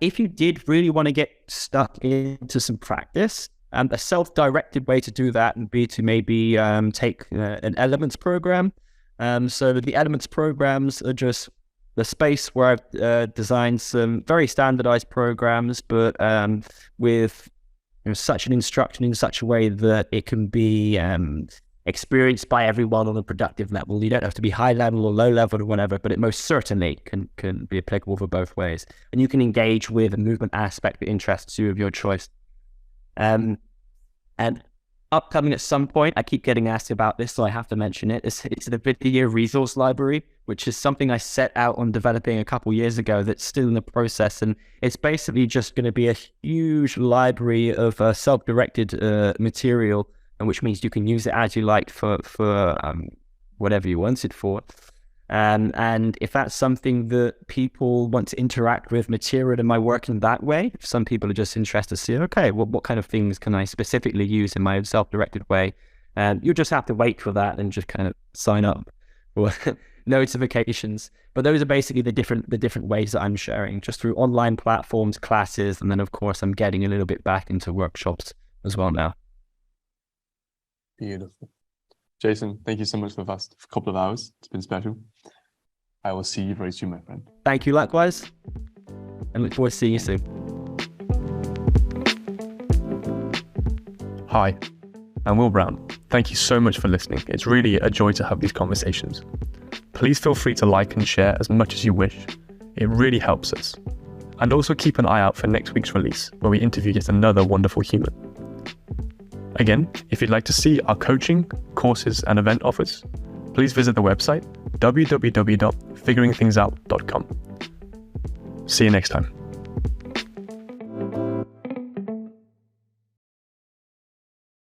If you did really want to get stuck into some practice, a self-directed way to do that would be to maybe take an Elements program. So the Elements programs are just the space where I've designed some very standardized programs, but with such an instruction in such a way that it can be experienced by everyone on a productive level. You don't have to be high level or low level or whatever, but it most certainly can be applicable for both ways. And you can engage with a movement aspect that interests you of your choice. And upcoming at some point, I keep getting asked about this, so I have to mention it. It's the video resource library, which is something I set out on developing a couple years ago that's still in the process. And it's basically just going to be a huge library of self-directed material, and which means you can use it as you like for whatever you want it for. And if that's something that people want to interact with material in my work in that way, if some people are just interested to see, okay, well, what kind of things can I specifically use in my self-directed way? You'll just have to wait for that and just kind of sign up for notifications. But those are basically the different ways that I'm sharing, just through online platforms, classes, and then of course I'm getting a little bit back into workshops as well now. Beautiful. Jason, thank you so much for the last couple of hours. It's been special. I will see you very soon, my friend. Thank you likewise, and look forward to seeing you soon. Hi, I'm Will Brown. Thank you so much for listening. It's really a joy to have these conversations. Please feel free to like and share as much as you wish. It really helps us. And also keep an eye out for next week's release, where we interview yet another wonderful human. Again, if you'd like to see our coaching, courses, and event offers, please visit the website www.figuringthingsout.com. See you next time.